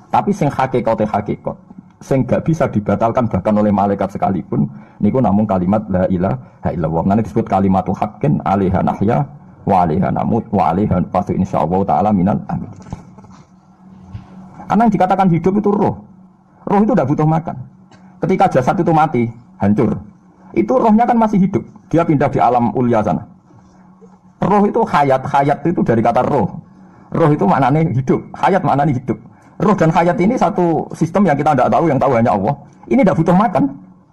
Tapi sing hakikat, sing gak bisa dibatalkan bahkan oleh malaikat sekalipun niku namung kalimat la ilaha illallah. Nanti disebut kalimatul haqqin 'alaiha nahya wa 'alaiha namut wa 'alaiha nufatu insyaallah taala minal amin. Karena yang dikatakan hidup itu roh. Roh itu tidak butuh makan. Ketika jasad itu mati, hancur. Itu rohnya kan masih hidup. Dia pindah di alam ulya sana. Roh itu hayat. Hayat itu dari kata roh. Roh itu maknanya hidup. Hayat maknanya hidup. Roh dan hayat ini satu sistem yang kita tidak tahu, yang tahu hanya Allah. Ini tidak butuh makan.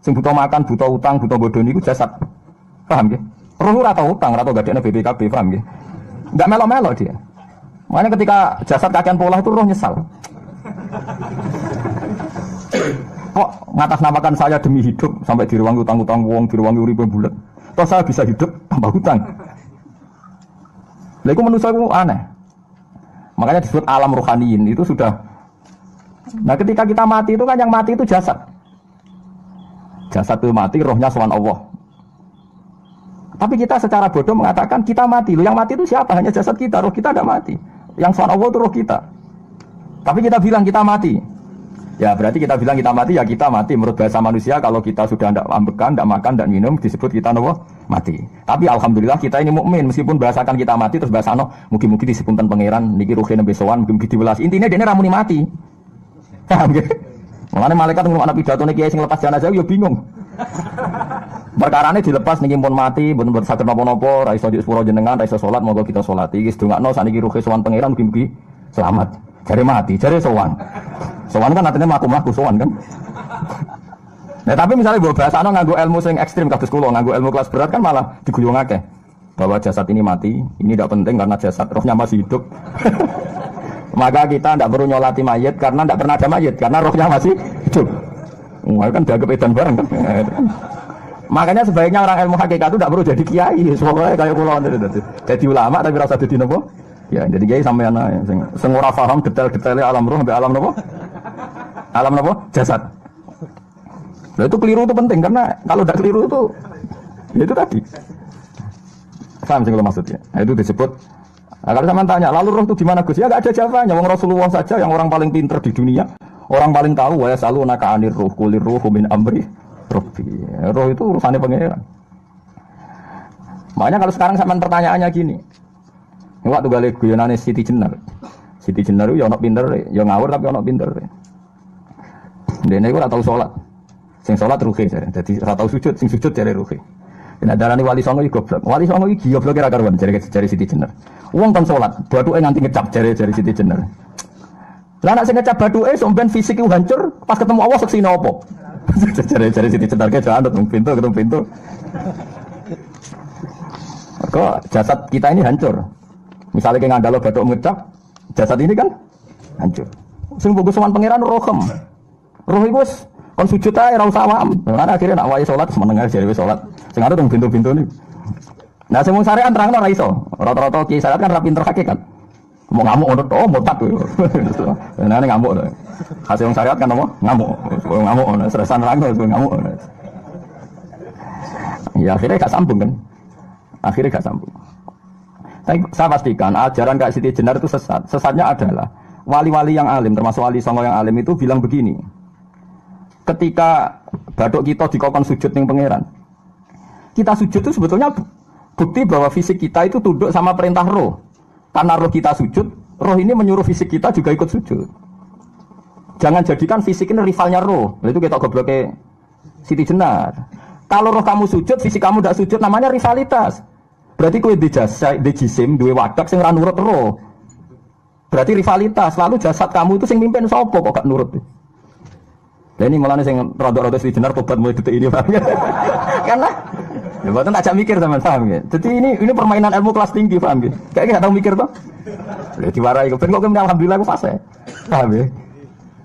Sing butuh makan, butuh utang, butuh bodoh itu jasad. Paham ya? Roh rata utang, rata gadeknya BPKB, paham ya? Enggak melo-melo dia. Makanya ketika jasad kakean pola itu roh nyesal. Kok ngatasnamakan saya demi hidup sampai diruangi utang-utang wong, diruangi uripe bulat. Toh saya bisa hidup tanpa hutang. Lha iku manusia itu aneh. Makanya disebut alam rohaniin itu sudah. Nah ketika kita mati itu kan yang mati itu jasad. Jasad itu mati, rohnya sowan Allah. Tapi kita secara bodoh mengatakan kita mati. Loh yang mati itu siapa? Hanya jasad kita, roh kita tidak mati. Yang sowan Allah itu roh kita. Tapi kita bilang kita mati. Ya berarti kita bilang kita mati, ya kita mati. Menurut bahasa manusia kalau kita sudah tidak ambekan, tidak makan, tidak minum, disebut kita mati. Tapi alhamdulillah kita ini mukmin, meskipun bahasakan kita mati terus bahasano mugi-mugi disepunten pangeran niki ruhe nembe sowan, mugi-mugi diwelas. Intine dene ra muni mati. Paham nggih? Mulane malaikat ngrungokno pidatone kiai sing lepas jenazah yo bingung. Perkarane dilepas niki pun mati, mboten saged napa-napa, ra iso sepuro jenengan, ra iso salat, monggo kita salat. Iki sedongakno sakniki ruhe sowan pangeran mugi-mugi selamat. Jare mati, jare sowan. Sowan kan artinya mlaku-mlaku sowan kan. Nah tapi misalnya buat bahasano nganggo ilmu sing ekstrim kados kula, nganggo ilmu kelas berat kan malah diguyung akeh. Bahwa jasad ini mati, ini tidak penting karena jasad rohnya masih hidup. Maka kita tidak perlu nyolati mayit karena tidak pernah ada mayit karena rohnya masih hidup. Wah kan dianggap edan bareng kan. Makanya sebaiknya orang ilmu hakikat itu tidak perlu jadi kiai, soalnya kayak kula jadi ulama tapi rasa dadi napa? Ya jadi kiai sampean ae sing ora paham detail-detailnya alam roh sampai alam napa? Alam napa? Jasad. Nah, itu keliru itu penting karena kalau tidak keliru itu ya itu tadi. Paham sih kalau maksudnya. Nah, itu disebut. Nah, kalau sama tanya, lalu roh itu gimana Gus? Ya nggak ada jawabannya. Wong Rasulullah saja yang orang paling pintar di dunia, orang paling tahu ya selalu naka anir roh kulir roh min amri robbi. Roh itu urusannya pangeran. Makanya kalau sekarang sama pertanyaannya gini, waktu balik guyonane Siti Jenar. Siti Jenar itu ya ono pinter, ya ngawur tapi ono pinter. Dene iku ora tau salat. Sing salat ruhe jare. Dadi ora tau sujud, sing sujud jare ruhe. Nek darani wali songo iki goblok. Wali songo iki goblok ora karuan jare Siti Jenar. Wong kon salat, bathuke nganti ngecap jare Siti Jenar. Lah nek sing ngecap bathuke sampean fisik iku hancur, pas ketemu Allah seksine apa? Jare Siti Jenar ke jangan ketemu pintu. Kok jasad kita ini hancur. Misalnya kayak ngandalo bathuk ngecap, jasad ini kan hancur. Sing bagus sowan pangeran rohem. Roh iku wis kon sujud ae ora usah awam. Karena akhirnya nak wae salat meneng ae jare salat. Sing ada teng pintu-pintu ni. Nah sing syariat terangno ora iso. Rata-rata kiai syariat kan ora pinter hakikat. Mau ngamuk ngono to, motat kuwi. Nah ngamuk to. Hasil wong syariat kan apa? Ngamuk. Ngamuk ngono, stresan nerangno ngamuk. Ya akhirnya gak sambung kan. Akhirnya gak sambung. Tapi saya pastikan ajaran Kak Siti Jenar itu sesat. Sesatnya adalah wali-wali yang alim, termasuk wali songo yang alim itu bilang begini. Ketika bathuk kita dikokon sujud ning pangeran, kita sujud itu sebetulnya bukti bahwa fisik kita itu tunduk sama perintah roh. Karena roh kita sujud, roh ini menyuruh fisik kita juga ikut sujud. Jangan jadikan fisik ini rivalnya roh. Itu kita gobloknya Siti Jenar. Kalau roh kamu sujud, fisik kamu tidak sujud, namanya rivalitas. Berarti kowe di jisim duwe wadak sing ora nurut roh. Berarti rivalitas. Lalu jasad kamu itu sing mimpin sapa kok gak nurut. Lah ini malane sing rada-rada Siti Jenar tobat mulai detik ini paham ya. Karena ya mboten tak mikir sampean paham ya. Jadi ini permainan ilmu kelas tinggi paham ya. Kayak gak tau mikir toh. Lah diwarai kok ben kok alhamdulillah aku fase. Paham ya?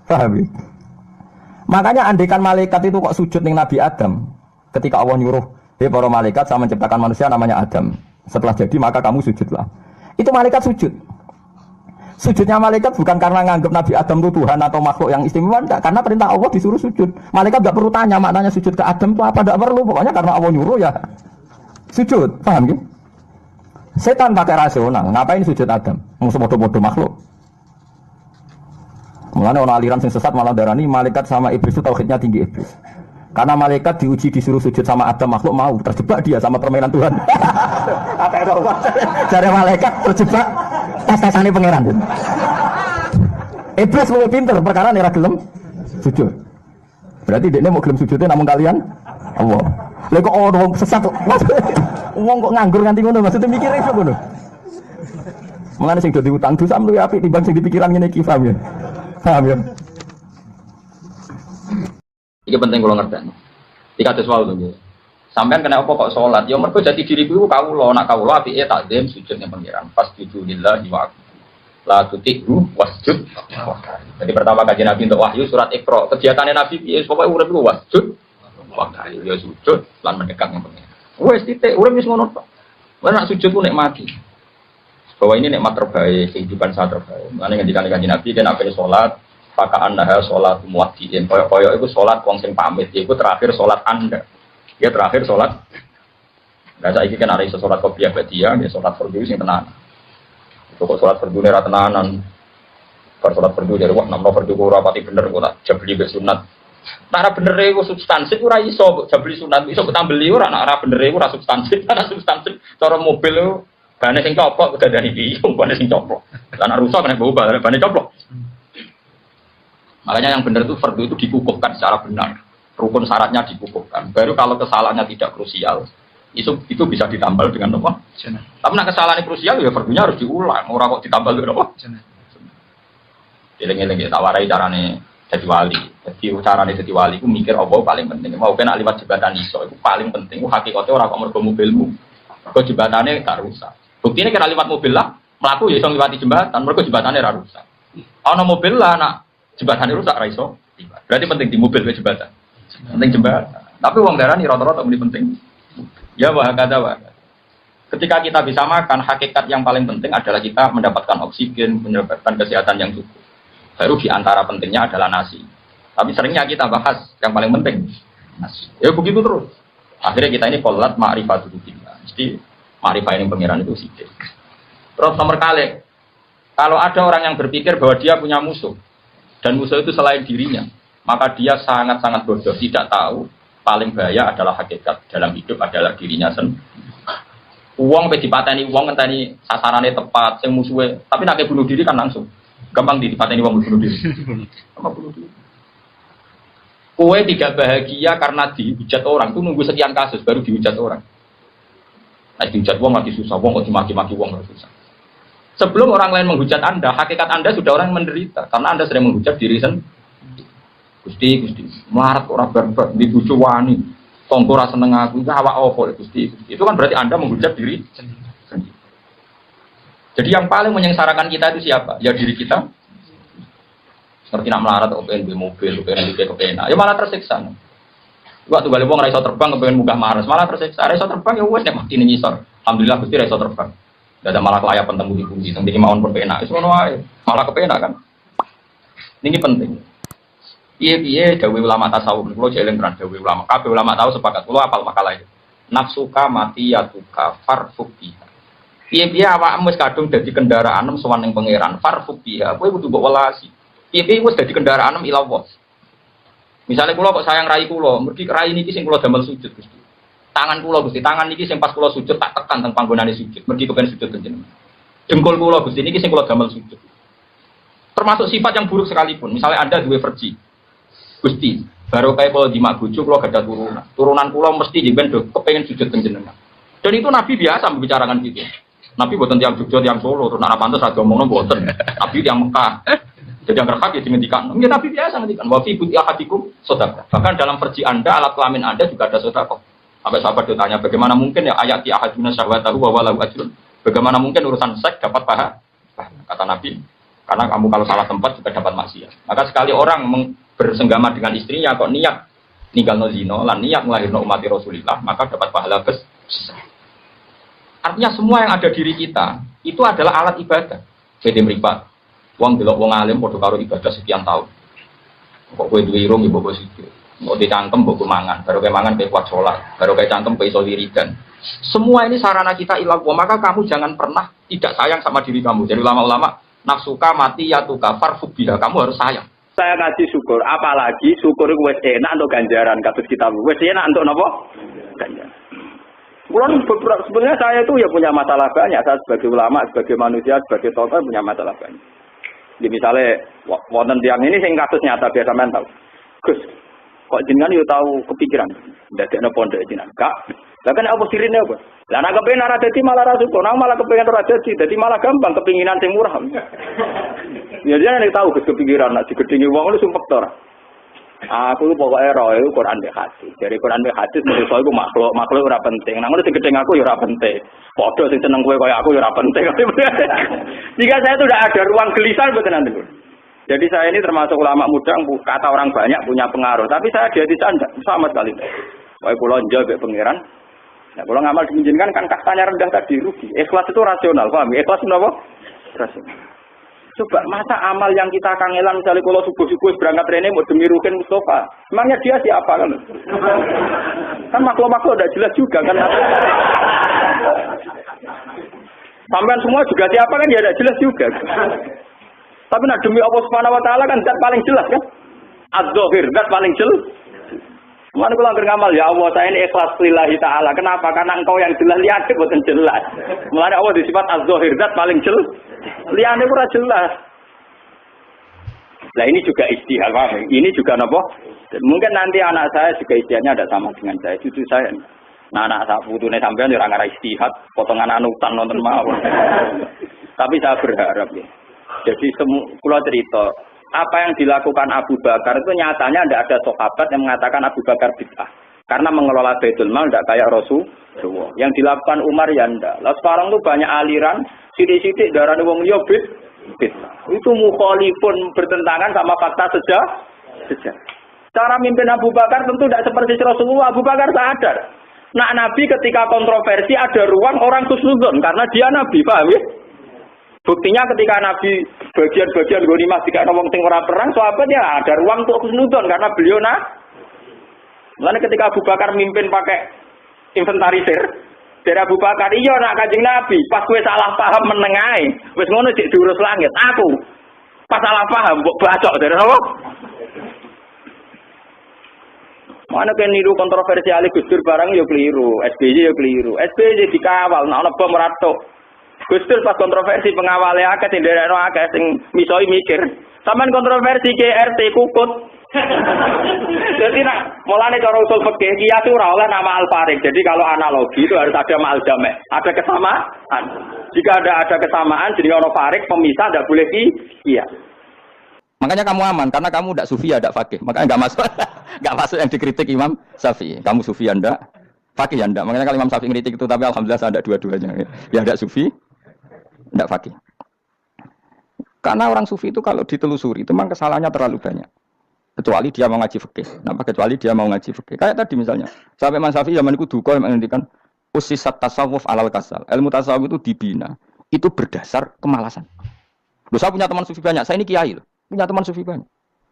Paham ya? Makanya andekan malaikat itu kok sujud ning Nabi Adam ketika Allah nyuruh, "Hei para malaikat, saya menciptakan manusia namanya Adam. Setelah jadi maka kamu sujudlah." Itu malaikat sujud. Sujudnya malaikat bukan karena nganggap Nabi Adam itu Tuhan atau makhluk yang istimewa, enggak, karena perintah Allah disuruh sujud. Malaikat enggak perlu tanya maknanya sujud ke Adam itu apa, enggak perlu, pokoknya karena Allah nyuruh ya sujud. Paham ya? Setan pakai rasional, ngapain sujud Adam? Musuh bodoh-bodoh makhluk. Mulane ono aliran sing sesat malah darani malaikat sama iblis itu tauhidnya tinggi iblis. Karena malaikat diuji disuruh sujud sama Adam makhluk mau terjebak dia sama permainan Tuhan. Apa itu? Cara malaikat terjebak tes-tesane pangeran. Iblis lebih pinter perkara ora gelem sujud. Berarti dia mau gelem sujudnya namun kalian Allah. Lha kok orang sesat kok. Wong kok nganggur nganti ngono maksudnya mikire iso ngono. Mulane sing do diutang dosa luwih apik timbang sing dipikiran ngene iki paham ya. Paham ya. Iki penting kula ngerteni. Iki kados wae lho. Sampeyan kena apa kok salat? Ya mergo jati diriku iku kawula, nak kawula apike takzim sujud ning pangeran. Fasjudillahi wa la tuti'u wasjud. Jadi pertama kajian Nabi untuk wahyu surat Iqra. Kegiatannya Nabi piye? Pokoke urip iku wasjud. Waktu ya sujud lan mendekat nang pangeran. Wes titik urip wis ngono tok. Ora nak sujud ku nikmati. Bahwa ini nikmat terbaik, kehidupan sangat terbaik. Mulane ngendikane kajian Nabi kan apane salat pakaan nah sholat muwakkiin koyok itu sholat wong sing pamit itu terakhir sholat anda ya terakhir sholat nggak saya kan ada iso sholat kopiah dia dia sholat fardu sing tenan itu kok sholat fardu nera tenanan per sholat fardu dari wah nomor fardu ora pati bener kok jabli be sunat nah bener itu substansi ora iso jabli sunat iso tambeli ora ora bener itu ora substansi ana substansi cara mobil itu bane sing coplok udah dari iki bane sing coplok lan rusak kena bau bane coplok. Makanya yang benar itu fardu itu dikukuhkan secara benar. Rukun syaratnya dikukuhkan. Baru kalau kesalahannya tidak krusial, itu bisa ditambal dengan apa? Tapi nak kesalahan krusial ya fardunya harus diulang. Orang kok ditambal dengan apa? Eling-eling tak warai carane jadi wali. Jadi carane jadi wali itu mikir apa paling penting. Mau kena liwat jembatan iso itu paling penting. Hakikate ora kok mergo mobilmu. Mergo jembatane gak rusak. Buktine kira liwat mobil lah, mlaku ya iso ngliwati jembatan, mergo jembatane ora rusak. Ana mobil lah nak jembatan rusak ra iso. Berarti penting di mobil ke jembatan. Penting jembatan. Tapi wong darani rata-rata muni penting. Ya wah kata wah. Ketika kita bisa makan, hakikat yang paling penting adalah kita mendapatkan oksigen, mendapatkan kesehatan yang cukup. Baru di antara pentingnya adalah nasi. Tapi seringnya kita bahas yang paling penting nasi. Ya begitu terus. Akhirnya kita ini qolat ma'rifatul billah. Mesti ma'rifah ini pengiran itu sidik. Terus nomor kali, kalau ada orang yang berpikir bahwa dia punya musuh dan musuh itu selain dirinya, maka dia sangat-sangat bodoh, tidak tahu paling bahaya adalah hakikat dalam hidup adalah dirinya sendiri. Uang pe dipateni uang ngenteni sasarannya tepat, sing musuhe, tapi nek bunuh diri kan langsung. Gampang dipateni uang bunuh diri. Gampang bunuh diri. Kowe tidak bahagia karena dihujat orang, itu nunggu sekian kasus baru dihujat orang. Nah, dihujat uang lagi susah, uang kok dimaki-maki uang lagi susah. Sebelum orang lain menghujat Anda, hakikat Anda sudah orang yang menderita karena Anda sering menghujat diri sendiri. Gusti, melarat orang berber, dibujuk wani, tonggo rasa seneng aku, itu awak opo, Gusti. Itu kan berarti Anda menghujat diri sendiri. Jadi yang paling menyengsarakan kita itu siapa? Ya diri kita. Seperti nak melarat, pengen beli mobil, pengen beli kepenak, ya malah tersiksa. Waktu balik uang raiso terbang, pengen munggah Mars, malah tersiksa. Raiso terbang ya wes nek mati ning ngisor. Alhamdulillah Gusti raiso terbang. Gak ada malah kelayapan tembus di bumi, tinggi mawon pun penak. Itu malah kepenak kan. Ini penting. Iya, dawe ulama tasawuf. Kalau jeling kan dawe ulama. Kabeh ulama tahu sepakat. Kalau apal makalah itu. Nafsuka mati yatuka farfukiha. Iya, awakmu wis kadung dadi kendaraan sowan ning pangeran. Farfukiha. Kowe kudu mbok welasi. Iya, wis dadi kendaraan ila Allah. Misalnya kula kok sayang rai kula, mergi rai niki sing kula damel sujud Gusti. Tangan kula Gusti, tangan niki sing pas kula sujud tak tekan teng panggonane sujud. Mergi kepen sujud jenengan. Dengkul kula Gusti niki sing kula damel sujud. Termasuk sifat yang buruk sekalipun. Misalnya Anda duwe verji. Gusti, baru kayak kalau di mak bujuk kalau gak ada turunan pulau mesti jiben do kepengen sujud jenengan. Dan itu Nabi biasa membicarakan gitu. Nabi buatan tiang Jogja, tiang Solo, terus anak pantas ada ngomong buatan. Nabi tiang Mekah. Jadi yang berhak ya dihentikan. Ya Nabi biasa menghentikan. Wa fi buti ahadikum sedekah. Bahkan dalam verji Anda, alat kelamin Anda juga ada sedekah. Sampai sahabat ditanya, bagaimana mungkin ya ayati ahaduna syahwatahu wa walahu ajrun. Bagaimana mungkin urusan seks dapat pahala? Kata Nabi, karena kamu kalau salah tempat juga dapat maksiat. Maka sekali orang bersenggama dengan istrinya kok niat ninggalno zina lan niat nglahirno umat Rasulullah maka dapat pahala besar. Artinya semua yang ada diri kita itu adalah alat ibadah. Beda mripat. Wong delok wong alim padha karo ibadah sekian tahun. Kok kowe duwe irung ibu bos iki. Kok dicangkem mbok mangan, baru kayak mangan kayak kuat sholat, baru kayak cangkem kayak iso wiridan. Semua ini sarana kita ilah. Maka kamu jangan pernah tidak sayang sama diri kamu. Jadi ulama-ulama nafsuka mati ya tuka farfubiha, kamu harus sayang. Saya ngaji syukur, apalagi syukur itu wis enak untuk ganjaran kados kita. Wis enak untuk napa? Ganjaran. Sebenarnya saya itu ya punya masalah banyak. Saya sebagai ulama, sebagai manusia, sebagai tokoh punya masalah banyak. Jadi misalnya wonten tiang ini sing kasus nyata biasa mental. Gus, kok jenengan yo tahu kepikiran ndadekno pondok jenengan. Kak, lah kan apa sirine apa? Lah nek kepengen ora dadi malah ra syukur, nang malah kepengen ora dadi malah gampang kepinginan sing murah. Ya dia nek tahu Gus kepikiran nek digedhingi wong lu sumpek to ora. Aku pokoknya roh itu Quran be hadis. Dari Quran be hadis manusia itu makhluk ora penting. Nang ngono sing gedeng aku ya ora penting. Padha sing seneng kowe kaya aku ya ora penting. Jika saya itu tidak ada ruang gelisah mboten nanti. Jadi saya ini termasuk ulama muda yang kata orang banyak punya pengaruh, tapi saya di hati saya sama sekali. Wae kula njol be pangeran. Nah, kalau ngamal diminjinkan kan kastanya rendah tadi rugi. Ikhlas itu rasional, paham? Ikhlas menapa? Rasional. Coba masa amal yang kita kangelan misalnya kalau subuh-subuh berangkat rene mau demi Rukin Mustafa. Emangnya dia siapa kan? Kan makhluk-makhluk udah jelas juga kan. Sampai semua juga siapa kan ya udah jelas juga. Tapi nak demi Allah Subhanahu wa taala kan zat paling jelas kan? Az-Zahir zat paling jelas. Mana kalau hampir ngamal ya Allah saya ini ikhlas lillahi ta'ala. Kenapa? Karena engkau yang jelas lihat bukan jelas. Mulanya Allah disifat az-zahir zat paling jelas. Lihat itu ora jelas. Nah ini juga ijtihad. Ini juga apa? Mungkin nanti anak saya juga ijtihadnya ada sama dengan saya. Cucu saya. Nah anak saya putune sampean ya ora ngara ijtihad, potongan anutan nonton mawon. Tapi saya berharap ya. Jadi kula cerita apa yang dilakukan Abu Bakar itu nyatanya tidak ada sahabat yang mengatakan Abu Bakar bid'ah. Karena mengelola Baitul Mal tidak kayak Rasulullah. Yang dilakukan Umar ya ndak. Lah sekarang tuh banyak aliran, sithik-sithik darane wong liya bid'ah. Itu mukhalifun bertentangan sama fakta sejarah. Cara mimpin Abu Bakar tentu tidak seperti Rasulullah. Abu Bakar sadar. Nah Nabi ketika kontroversi ada ruang orang husnudzon karena dia Nabi, paham ya? Buktinya ketika Nabi bagian-bagian ghanimah jika ngomong sing ora perang, sahabat ya ada ruang untuk husnudzon karena beliau Lalu ketika Abu Bakar mimpin pakai inventarisir dari Abu Bakar, iya nak Kanjeng Nabi, pas kowe salah paham menengae, wis ngono dik diurus langit. Aku pas salah paham mbok bacok dari apa? Mana kan niru kontroversi Ali Gus Dur barang yo keliru, SBY yo keliru. SBY dikawal, nek ana bom ratok. Gus Dur pas kontroversi pengawale akeh sing nderekno akeh sing misoi mikir. Saman kontroversi ke RT kukut. Jadi nak mulane cara usul fikih kias ora oleh nama al-farik. Jadi kalau analogi itu harus ada ma'al jami', ada kesamaan. Jika ada kesamaan jadi ono farik pemisah tidak boleh kias. Makanya kamu aman karena kamu tidak sufi ya tidak fakih. Makanya enggak masuk yang dikritik Imam Syafi'i. Kamu sufi ya ndak, fakih ya ndak. Makanya kalau Imam Syafi'i kritik itu tapi alhamdulillah saya ada dua-duanya. Ya ndak sufi, ndak fakih. Karena orang sufi itu kalau ditelusuri itu memang kesalahannya terlalu banyak. Kecuali dia mau ngaji fikih. Kenapa? Kecuali dia mau ngaji fikih. Kayak tadi misalnya, sampai Imam Syafi'i zaman itu duka yang menghentikan usisat tasawuf alal kasal. Ilmu tasawuf itu dibina. Itu berdasar kemalasan. Loh, saya punya teman sufi banyak. Saya ini kiai loh. Punya teman sufi banyak.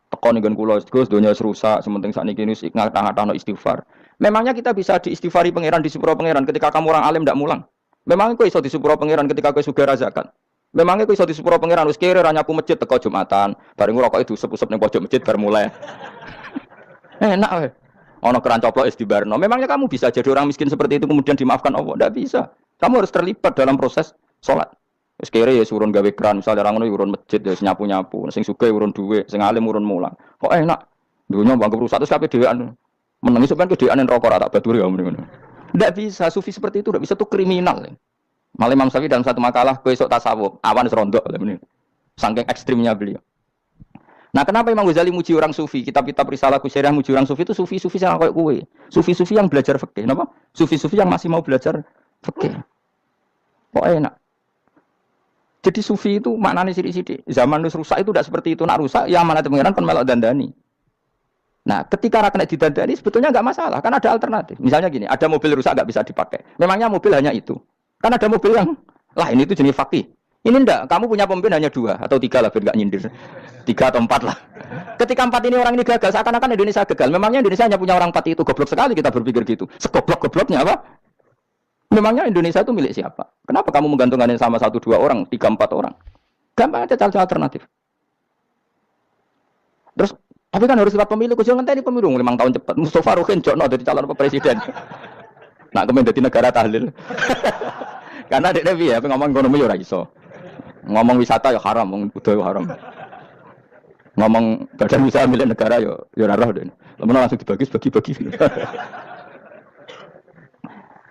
Tekon dengan kula Gus donya rusak, sementing sakniki wis ngatah-ngatahno istighfar. Memangnya kita bisa diistighfari pangeran di sepuro pangeran ketika kamu orang alim ndak mulang? Memangnya kok iso di sepuro pangeran ketika kowe sugih zakat? Memangnya kok iso di sepuro pangeran wis kere ra nyapu masjid teko Jumatan, bareng ngrokok itu usep-usep ning pojok masjid bar mulai. Enak wae. Ono keran coplok wis dibarno. Memangnya kamu bisa jadi orang miskin seperti itu kemudian dimaafkan Allah? Ndak bisa. Kamu harus terlibat dalam proses salat. Wis kere ya urun gawe keran, misale ra ngono urun masjid ya nyapu-nyapu, sing sugih urun dhuwit, sing alim urun mulang. Kok enak? Dunya bangga rusak terus kabeh dhewean. Menengi sampean kedekan rokok ra tak baturi ya ngono. Ndak bisa, sufi seperti itu ndak bisa, itu kriminal. Malah Imam Syafi'i dalam satu makalah besok tasawuf, awan serondok ini. Saking ekstrimnya beliau. Nah, kenapa Imam Ghazali muji orang sufi? Kitab-kitab risalah Kusyariah muji orang sufi itu sufi-sufi yang kayak kowe. Sufi-sufi yang belajar fikih, napa? Sufi-sufi yang masih mau belajar fikih. Kok enak. Jadi sufi itu maknanya sithik-sithik. Zaman wis rusak itu tidak seperti itu. Nak rusak ya amanat pengiran kon melok dandani. Nah, ketika ra kena didandani sebetulnya enggak masalah, kan ada alternatif. Misalnya gini, ada mobil rusak enggak bisa dipakai. Memangnya mobil hanya itu. Kan ada mobil yang lah ini itu jenis fakih. Ini enggak, kamu punya pemimpin hanya 2 atau 3 lah biar enggak nyindir. 3 atau 4 lah. Ketika 4 ini orang ini gagal, seakan-akan Indonesia gagal. Memangnya Indonesia hanya punya orang 4 itu, goblok sekali kita berpikir gitu. Segoblok-gobloknya apa? Memangnya Indonesia itu milik siapa? Kenapa kamu menggantungkan sama 1-2 orang, 3-4 orang? Gampang aja calon alternatif. Terus tapi kan harus lewat pemilu, kok jangan ngenteni pemilu 5 tahun cepat. Mustofa Rukin jokno dadi calon presiden. Nak kemen dadi negara tahlil. Karena dek Nabi ya, ngomong ekonomi ya ora iso. Ngomong wisata ya haram, ngomong budaya haram. Ngomong badan usaha milik negara ya ora roh den. Lamun langsung dibagi-bagi.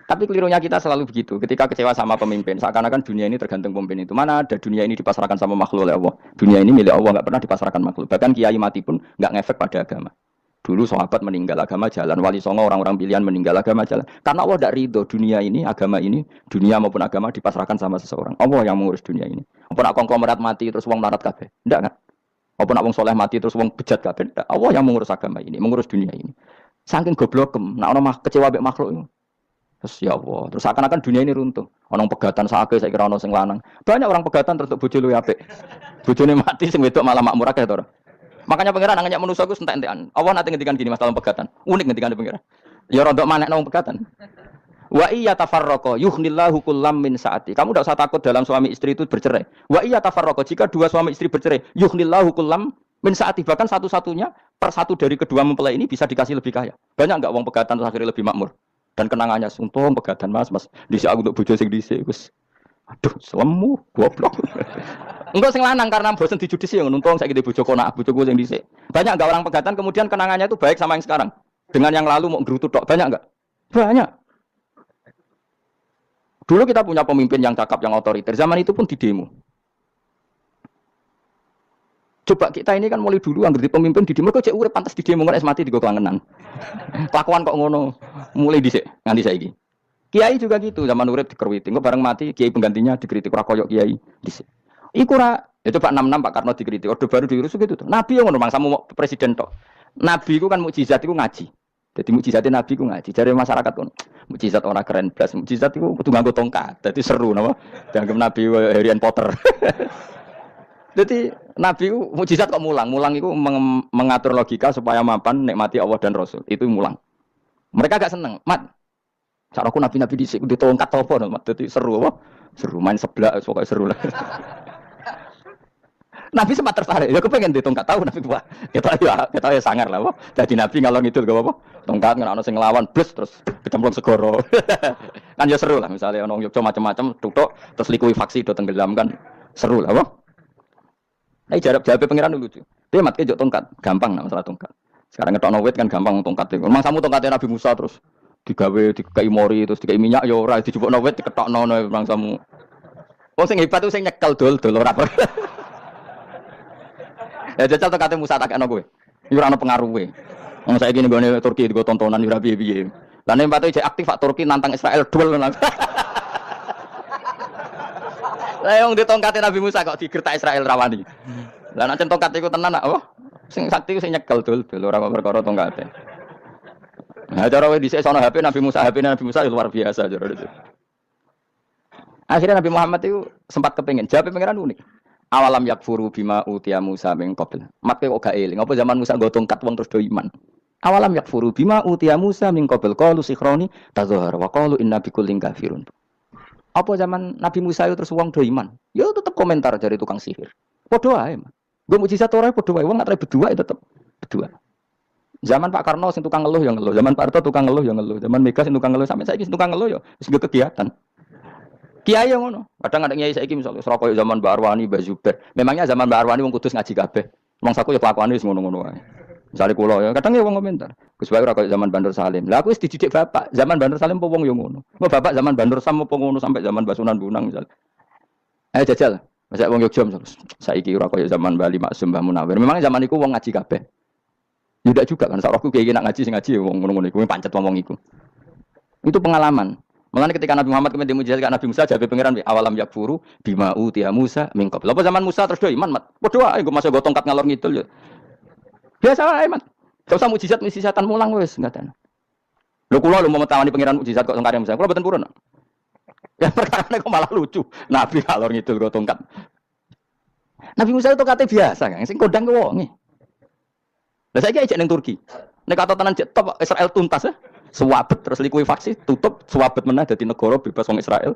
Tapi kelirunya kita selalu begitu. Ketika kecewa sama pemimpin, seakan-akan dunia ini tergantung pemimpin itu. Mana ada dunia ini dipasrahkan sama makhluk oleh Allah. Dunia ini milik Allah, nggak pernah dipasrahkan makhluk. Bahkan kiai mati pun nggak ngefek pada agama. Dulu sahabat meninggal agama jalan, wali songo orang-orang pilihan meninggal agama jalan. Karena Allah tidak ridho dunia ini, agama ini, dunia maupun agama dipasrahkan sama seseorang. Allah yang mengurus dunia ini. Apa nak konglomerat mati terus wong larat kabeh? Enggak kan? Apa nak wong soleh mati terus wong bejat kabeh? Enggak. Allah yang mengurus agama ini, mengurus dunia ini. Saking goblokem, nak ono kecewa mbek makhluk itu. Terus ya Allah, terus akan-akan dunia ini runtuh. Orang pegatan sakit, saya kira orang sing lanang. Banyak orang pegatan terus bojo luwih apik. Bojone mati sing wedok malah makmur akeh to ora. Makanya pangeran nanya manusia ku entek-entekan. Allah nanti ngendikan gini masalah pegatan. Unik ngendikan pangeran. Ya rodok manekno wong pegatan. Wa iya tafarraqa yuhnillahu kullam min saati. Kamu tidak usah takut dalam suami istri itu bercerai. Wa iya tafarraqa jika dua suami istri bercerai, yuhnillahu kullam min saati, bahkan satu-satunya per satu dari kedua mempelai ini bisa dikasih lebih kaya. Banyak enggak wong pegatan terus akhirnya lebih makmur. Dan kenangannya untung pegatan mas dhisik aku untuk bojo sing dhisik wis aduh selemu goblok. Enggak sing lanang karena bosen dijudisi yang untung saiki bojo konak bojoku sing dhisik. Banyak enggak orang pegatan kemudian kenangannya itu baik sama yang sekarang. Dengan yang lalu mau gerutu tok banyak enggak? Banyak. Dulu kita punya pemimpin yang cakap yang otoriter, zaman itu pun di demo. Coba kita ini kan mulai dulu anggere pemimpin di demo kok cek urip pantas di demo kan es mati digo kelangenan. Kelakuan kok ngono mulai dhisik nganti saiki. Kiai juga gitu, zaman urip dikerwiti, kok bareng mati kiai penggantinya dikritik ora koyok kiai dhisik. Iku ora ya coba 66 Pak Karno dikritik, orde baru diurus gitu tuh. Nabi yang ngono mangsamu presiden tok. Nabi iku kan mukjizat iku ngaji. Jadi mukjizatnya Nabi ku ngaji. Dari masyarakat pun mukjizat orang keren blas. Mukjizat itu kudu nganggo tongkat. Jadi seru napa? Dianggap Nabi Harry Potter. Jadi Nabi ku mukjizat kok mulang. Mulang itu mengatur logika supaya mapan nikmati Allah dan Rasul. Itu mulang. Mereka gak seneng. Mat. Caraku Nabi-nabi dhisik kudu tongkat apa no, Mat. Jadi seru apa? Seru main sebelah pokoknya seru lah. Nabi sempat tertarik, ya kepengen ditongkat tahu Nabi tua. Kita ya sangar lah, wah. Jadi Nabi ngalor ngidul gak apa-apa. Tongkat nggak ono sing nglawan bus terus kecemplung segoro. Kan ya seru lah, misalnya ono Yogyo macam-macam, tutuk terus likuifaksi do tenggelam kan seru lah, wah. Nah, jawab pengiran lucu. Dia mat kejok tongkat, gampang lah masalah tongkat. Sekarang ngetokno wit kan gampang tongkat itu. Memang samu tongkatnya Nabi Musa terus digawe dikai mori terus dikai minyak ya ora dijupukno wit diketokno memang samu. Wong sing hebat tuh sing nyekel dol ora. Ya jajal tongkate Musa tak kena kowe. Iki ora ono pengaruhe. Wong saiki ning gone Turki digo tontonan ora piye-piye. Lah nek pate jek aktif Pak Turki nantang Israel duel. Lah wong di tongkate Nabi Musa kok digertak Israel rawani. Lah nek tongkat iku tenan nak, oh sing sakti sing nyekel dul ora perkara tongkate. Nah cara wis dhisik sono HP Nabi Musa luar biasa cara itu. Akhirnya Nabi Muhammad itu sempat kepengin jawab pengiran unik. Awalam yakfuru bima utiya Musa min qabl. Mat kok gak eling. Apa zaman Musa nggo tongkat wong terus do iman. Awalam yakfuru bima utiya Musa min qabl qalu sikhroni tazahar wa qalu inna bikullin kafirun. Apa zaman Nabi Musa itu terus wong do iman. Ya tetep komentar dari tukang sihir. Padha ae, Mas. Nggo mukjizat ora padha wae wong nek berdua tetep berdua. Zaman Pak Karno sing tukang ngeluh ya ngeluh, zaman Pak Harto tukang ngeluh ya ngeluh, zaman Mega sing tukang ngeluh sampai saiki sing tukang ngeluh ya wis kegiatan. Kiai yang ngono. Kadang ada kiai saiki misalnya Surabaya zaman Mbak Arwani, Mbak Zubair. Memangnya zaman Mbak Arwani wong kudus ngaji kabeh. Wong saku ya kelakuane wis ngono-ngono wae. Misale kula ya kadang ya wong komentar. Gus Bae ora kaya zaman Bandur Salim. Lah aku wis dididik bapak. Zaman Bandur Salim apa wong yo ngono. Mau bapak zaman Bandur Sam apa ngono sampai zaman Basunan Bunang misal. Ayo jajal. Masa wong Yogya misal. Saiki ora kaya zaman Bali Maksum Mbah Munawir. Memangnya zaman iku wong ngaji kabeh. Yudak juga kan sak rohku kiai nak ngaji sing ngaji wong ngono-ngono iku pancet wong iku. Itu pengalaman. Mulane ketika Nabi Muhammad kemudian mujizat Nabi Musa jabe pangeran awalam yakfuru bima utiya Musa min qabl. Apa zaman Musa terus do iman mat. Padha ae nggo masuk go tongkat ngalor ngidul ya. Biasa ae mat. Gak usah mujizatan mulang wis ngaten. Lho kula lho mau tawani pangeran mujizat kok sangkare Musa. Kula mboten purun. Ya perkara kok malah lucu. Nabi ngalor ngidul go tongkat. Nabi Musa itu kate biasa kan sing kondang ke wonge. Lah saiki ajak ning Turki. Nek kata tenan jek top Israel tuntas ya. Suwabet terus likuifaksi tutup suwabet meneh dadi negara bebas wong Israel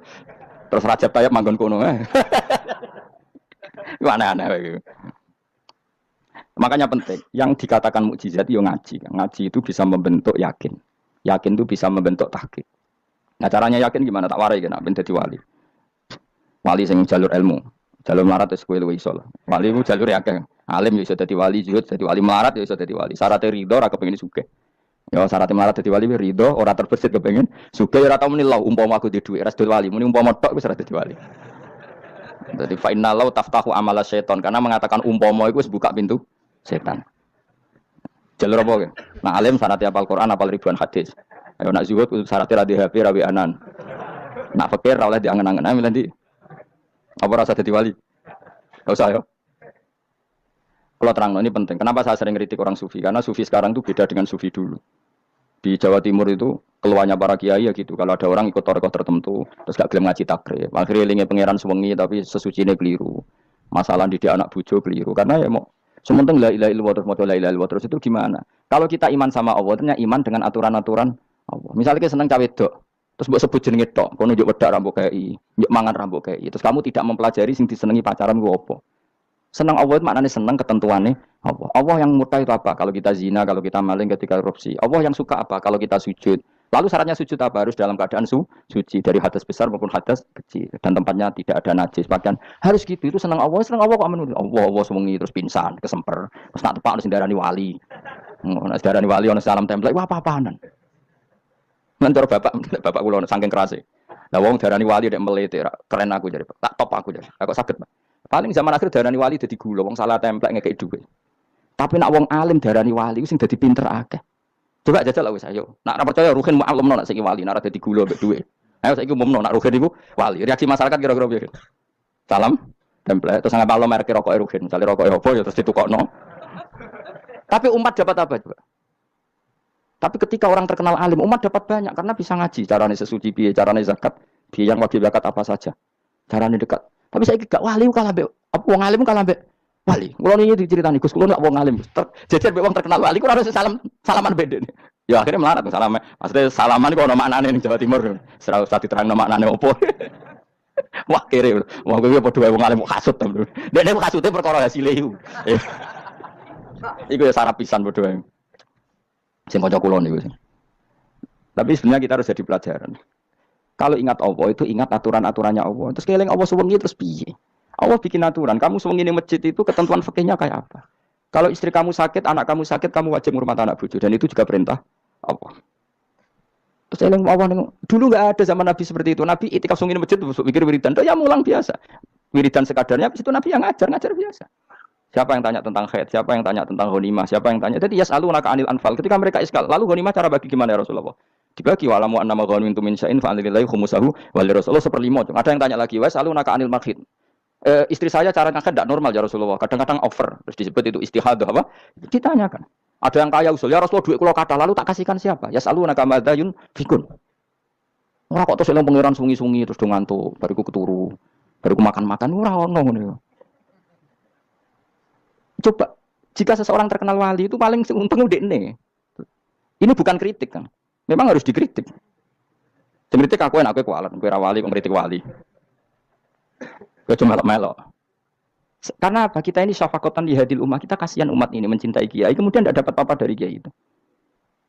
terus Rajab Tayyip manggon kono Aneh-aneh gitu. Makanya penting, yang dikatakan mukjizat itu ngaji. Ngaji itu bisa membentuk yakin. Yakin itu bisa membentuk tahqiq. Nah caranya yakin gimana? Tak warai kena ben dadi wali. Wali sing jalur ilmu. Jalur melarat wis kowe luwih iso lah. Wali ku jalur akeh. Alim yo iso dadi wali, zuhud dadi wali, melarat yo iso dadi wali. Syaratnya ridho ora kepengin sugih. Ya syaratnya melarat dadi wali ridho, ora terbesit kepengin sugih ora tau muni lho umpama aku di dhuwit ora dadi wali, muni umpama tok wis ora dadi wali. Jadi fa innalau taftahu amala syaiton karena mengatakan umpama iku wis buka pintu setan. Jalur apa ya? Nah alim syaratnya hafal Quran, hafal ribuan hadis. Ayo nak zuhud syaratnya ra di HP, ra anan. Nak fakir ra oleh diangen-angen ae nanti. Apa rasa dadi wali? Enggak usah ya. Kalau terang ini penting. Kenapa saya sering kritik orang sufi? Karena sufi sekarang itu beda dengan sufi dulu. Di Jawa Timur itu keluarnya para kiai ya gitu. Kalau ada orang ikut torekoh tertentu, terus gak gelem ngaji takrib, akhirnya lingi pangeran sewengi tapi sesucine keliru. Masalah didik anak bojo keliru. Karena ya mau sementing la ilaha illallah terus la ilaha illallah terus itu gimana? Kalau kita iman sama Allah, ternyata iman dengan aturan-aturan Allah. Misalnya kita seneng cawe dok, terus mbok sebut jenenge tok, kono njuk wedak rambut KI, njuk mangan rambut KI. Terus kamu tidak mempelajari sing disenengi pacaran ku apa? Senang Allah itu maknanya senang ketentuannya Allah. Allah yang murka itu apa? Kalau kita zina, kalau kita maling, ketika korupsi. Allah yang suka apa? Kalau kita sujud. Lalu syaratnya sujud apa? Harus dalam keadaan suci dari hadas besar maupun hadas kecil dan tempatnya tidak ada najis. Bahkan harus gitu. Itu senang Allah kok menurut Allah sewengi terus pingsan, kesemper, terus nak tepak harus darani wali. Nah, darani wali ono salam template. Wah apa-apaanan. Mentor bapak kula saking kerase. Lah wong darani wali nek melete keren aku jadi. Tak top aku jadi. Kok saged, Pak. Paling zaman akhir darani wali dadi gula, wong salah templek ngekek dhuwit. Tapi nak wong alim darani wali ku sing dadi pinter akeh. Coba jajal wis ayo. Nak ora percaya Ruhin maklumno nak saiki wali, nak dadi gula mbek dhuwit. Ayo saiki umumno nak Ruhin iku wali. Reaksi masyarakat kira-kira piye? Salam templek terus ngapalno merek rokok Ruhin, misale rokok opo ya terus ditukokno. Tapi umat dapat apa coba? Tapi ketika orang terkenal alim, umat dapat banyak karena bisa ngaji, carane sesuci piye, carane zakat, piye yang wajib zakat apa saja. Carane dekat. Tapi saya gak wali kalah mbek wong alim kalah mbek wali. Kulo niki diceritani Gus, kulo nek wong alim. Jajar mbek wong terkenal wali kulo harus salaman beda. Ya akhirnya melarat salaman. Maksudnya salaman iku ono maknane ning Jawa Timur. Ora usah diterangno maknane opo. Wah kere. Wong kuwi padha wae wong alim kasut to. Dene kasute perkara hasile iku. Iku ya sarap pisan padha wae. Sing kanca kulo niku. Tapi sebenarnya kita harus jadi pelajaran. Kalau ingat Allah itu ingat aturan-aturannya Allah. Terus keling Allah sewengi terus piye? Allah bikin aturan. Kamu sewengi di masjid itu ketentuan fikihnya kayak apa? Kalau istri kamu sakit, anak kamu sakit, kamu wajib ngurmat anak bojo dan itu juga perintah Allah. Terus keling Allah dulu enggak ada zaman Nabi seperti itu. Nabi itikaf sewengi di masjid terus pikir wiridan. Ya mulang biasa. Wiridan sekadarnya habis itu Nabi yang ngajar biasa. Siapa yang tanya tentang haid? Siapa yang tanya tentang ghanimah? Siapa yang tanya? Jadi yas'alunaka 'anil anfal. Ketika mereka iskal, lalu ghanimah cara bagi gimana ya Rasulullah? Dibagi walamu annama ghanimtum min syai'in fa lillahi khumsuhu wa lirrasul 1/5. Ada yang tanya lagi, "Wa salunaka 'anil makhid." Istri saya cara ngakad tidak normal ya Rasulullah. Kadang-kadang over. Terus disebut itu istihadah apa? Ditanyakan. Ada yang kaya usul, ya Rasulullah duit kula kathah lalu tak kasihkan siapa? Ya salunaka madzayun fikun. Ora kok terus eling pangeran sungi-sungi terus do ngantuk, bariku keturu. Bariku makan-makan ora ono ngono. Coba jika seseorang terkenal wali itu paling untung ndekne. Ini bukan kritik kan. Memang harus dikritik. Kritik aku enak kowe kualat, kowe ra wali kok kritik wali. Kowe cuma melok. Karena apa? Kita ini syafaqatan li hadil ummah, kita kasihan umat ini mencintai kiai, kemudian tidak dapat apa-apa dari kiai itu.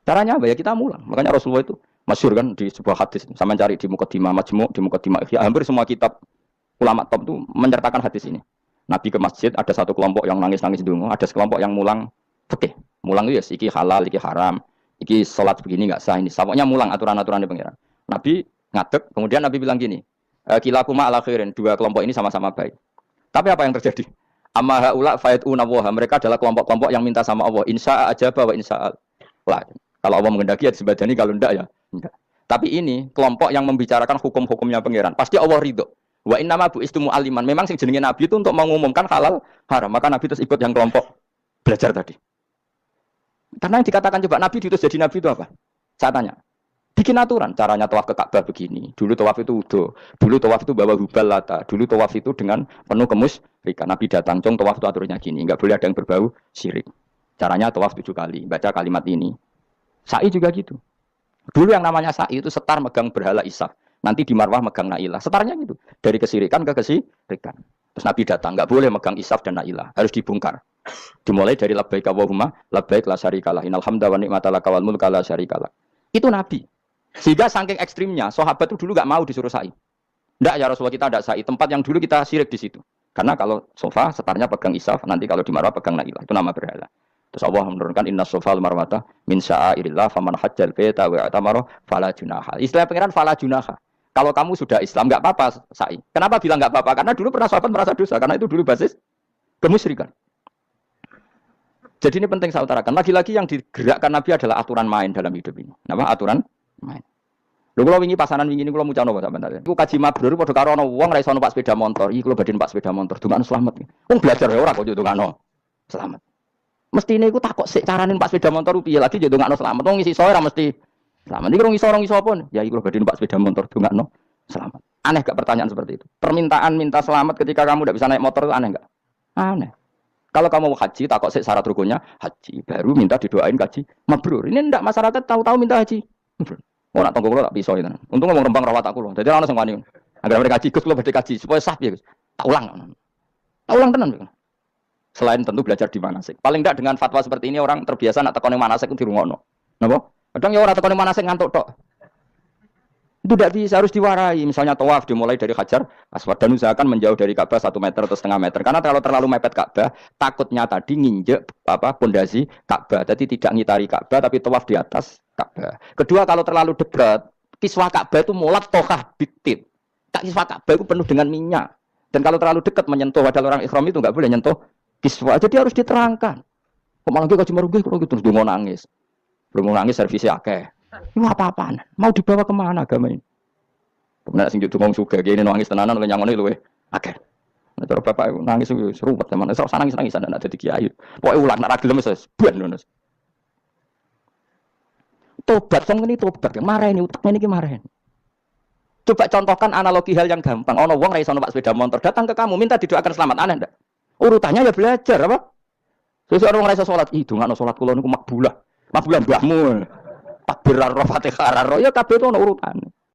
Caranya apa ya? Kita mulang. Makanya Rasulullah itu masyhur kan di sebuah hadis, sama cari di Muqaddimah Majmu', di Muqaddimah Ihya, hampir semua kitab ulama top itu menyertakan hadis ini. Nabi ke masjid, ada satu kelompok yang nangis-nangis dungu, ada sekelompok yang mulang fikih. Mulang itu ya iki halal, iki haram. Iki sholat begini enggak sah ini. Pokoknya mulang aturan-aturan di pengiran. Nabi ngadeg, kemudian Nabi bilang gini, kilakuma ala khairin, dua kelompok ini sama-sama baik. Tapi apa yang terjadi? Amma haula fa'atuna wa mereka adalah kelompok-kelompok yang minta sama Allah, insya ajaba wa insya Allah. Kalau Allah menghendaki ya disebadani, kalau enggak ya enggak. Tapi ini kelompok yang membicarakan hukum-hukumnya pengiran. Pasti Allah ridho. Wa innama bu'istu mu'alliman. Memang sing jenenge Nabi itu untuk mengumumkan halal haram. Maka Nabi terus ikut yang kelompok belajar tadi. Karena yang dikatakan coba Nabi diutus jadi Nabi itu apa? Saya tanya. Bikin aturan, caranya tawaf ke Ka'bah begini. Dulu tawaf itu udo. Dulu tawaf itu bawa hubal lata. Dulu tawaf itu dengan penuh kemusyrikan. Nabi datang, cong tawaf itu aturannya gini. Enggak boleh ada yang berbau syirik. Caranya tawaf 7 kali. Baca kalimat ini. Sa'i juga gitu. Dulu yang namanya sa'i itu setar megang berhala Isaf. Nanti di Marwah megang Nailah. Setarnya gitu. Dari kesirikan ke kesirikan. Terus Nabi datang, nggak boleh megang isaf dan nailah, harus dibongkar. Dimulai dari labbaik Allahumma labbaik la syarikalah innal hamda wa ni'mata laka wal mulka la syarikalah. Itu Nabi. Sehingga saking ekstrimnya, sahabat itu dulu nggak mau disuruh sa'i. Nggak ya Rasulullah, kita ada sa'i. Tempat yang dulu kita syirik di situ. Karena kalau sofa setarnya pegang isaf, nanti kalau di marwah pegang nailah. Itu nama berhala. Terus Allah menurunkan inna sofa al marwata min sya'airillah faman hajjal baita wa atamara fala junaha. Istilah pengiran fala junaha. Kalau kamu sudah Islam nggak apa-apa sa'i. Kenapa bilang nggak apa-apa? Karena dulu pernah sahabat merasa dosa. Karena itu dulu basis kemusyrikan. Jadi ini penting saya utarakan. Lagi-lagi yang digerakkan Nabi adalah aturan main dalam hidup ini. Nama aturan main. Lho kula wingi pasanan wingi niku kula mucana apa sampean. Iku kaji mabrur padha karo ana wong ra iso numpak sepeda motor. Iki kula badhe numpak sepeda motor, dongakno slamet. Wong belajar ya ora kok yo dongakno slamet. Mestine iku takok sik carane numpak sepeda motor piye lagi yo dongakno slamet. Wong isi iso ora mesti slamet. Iki rong iso pun. Ya iki kula badhe numpak sepeda motor dongakno slamet. Aneh gak pertanyaan seperti itu? Permintaan minta selamat ketika kamu tidak bisa naik motor itu aneh gak? Aneh. Kalau kamu mau haji, takok sik syarat rukunnya haji, baru minta didoain haji mabrur. Ini ndak masyarakat tahu-tahu minta haji. Oh nak tonggo kula tak pisau itu. Untung ngomong rempang rawat aku loh. Jadi ana sing wani. Agar mereka kaji Gus kula badhe kaji supaya sah ya Gus. Tak ulang. Tak ulang tenan. Selain tentu belajar di manasik. Paling ndak dengan fatwa seperti ini orang terbiasa nak tekone manasik ku dirungokno. Napa? Kadang ya ora tekone manasik ngantuk tok. Itu tidak bisa, harus diwarai. Misalnya tawaf dimulai dari Hajar Aswad dan usahakan menjauh dari Ka'bah 1 meter atau setengah meter. Karena kalau terlalu mepet Ka'bah, takutnya tadi nginjek pondasi Ka'bah. Jadi tidak ngitari Ka'bah tapi tawaf di atas Ka'bah. Kedua, kalau terlalu dekat, kiswah Ka'bah itu mulat tohah bitit. Kiswah Ka'bah itu penuh dengan minyak. Dan kalau terlalu dekat menyentuh, padahal orang ikhram itu nggak boleh nyentuh kiswah. Jadi harus diterangkan. Kok malah kaji marugi kalau gitu terus mau nangis. Belum nangis servisnya akeh. Ini apa-apaan? Mau dibawa kemana agama ini? Kemudian sing ngomong suka gini nangis tenanan oleh nyangone luwe. Akeh. Nah, cara bapak nangis seru banget teman. Serasa nangis ana dadi kiai. Pokoke ulah nek ra gelem wis ben ngono. Tobat sing ngene tobat. Mareni utekne niki mareni. Coba contohkan analogi hal yang gampang. Ono wong ra iso numpak sepeda motor, datang ke kamu minta didoakan selamat, aneh ndak? Urutannya ya belajar apa? Sesuk orang ra iso salat, ih dongakno salat kula niku makbulah. Makbulah mbahmu. Takbir ar-Fatihah ar ya kabeh itu ono urutane.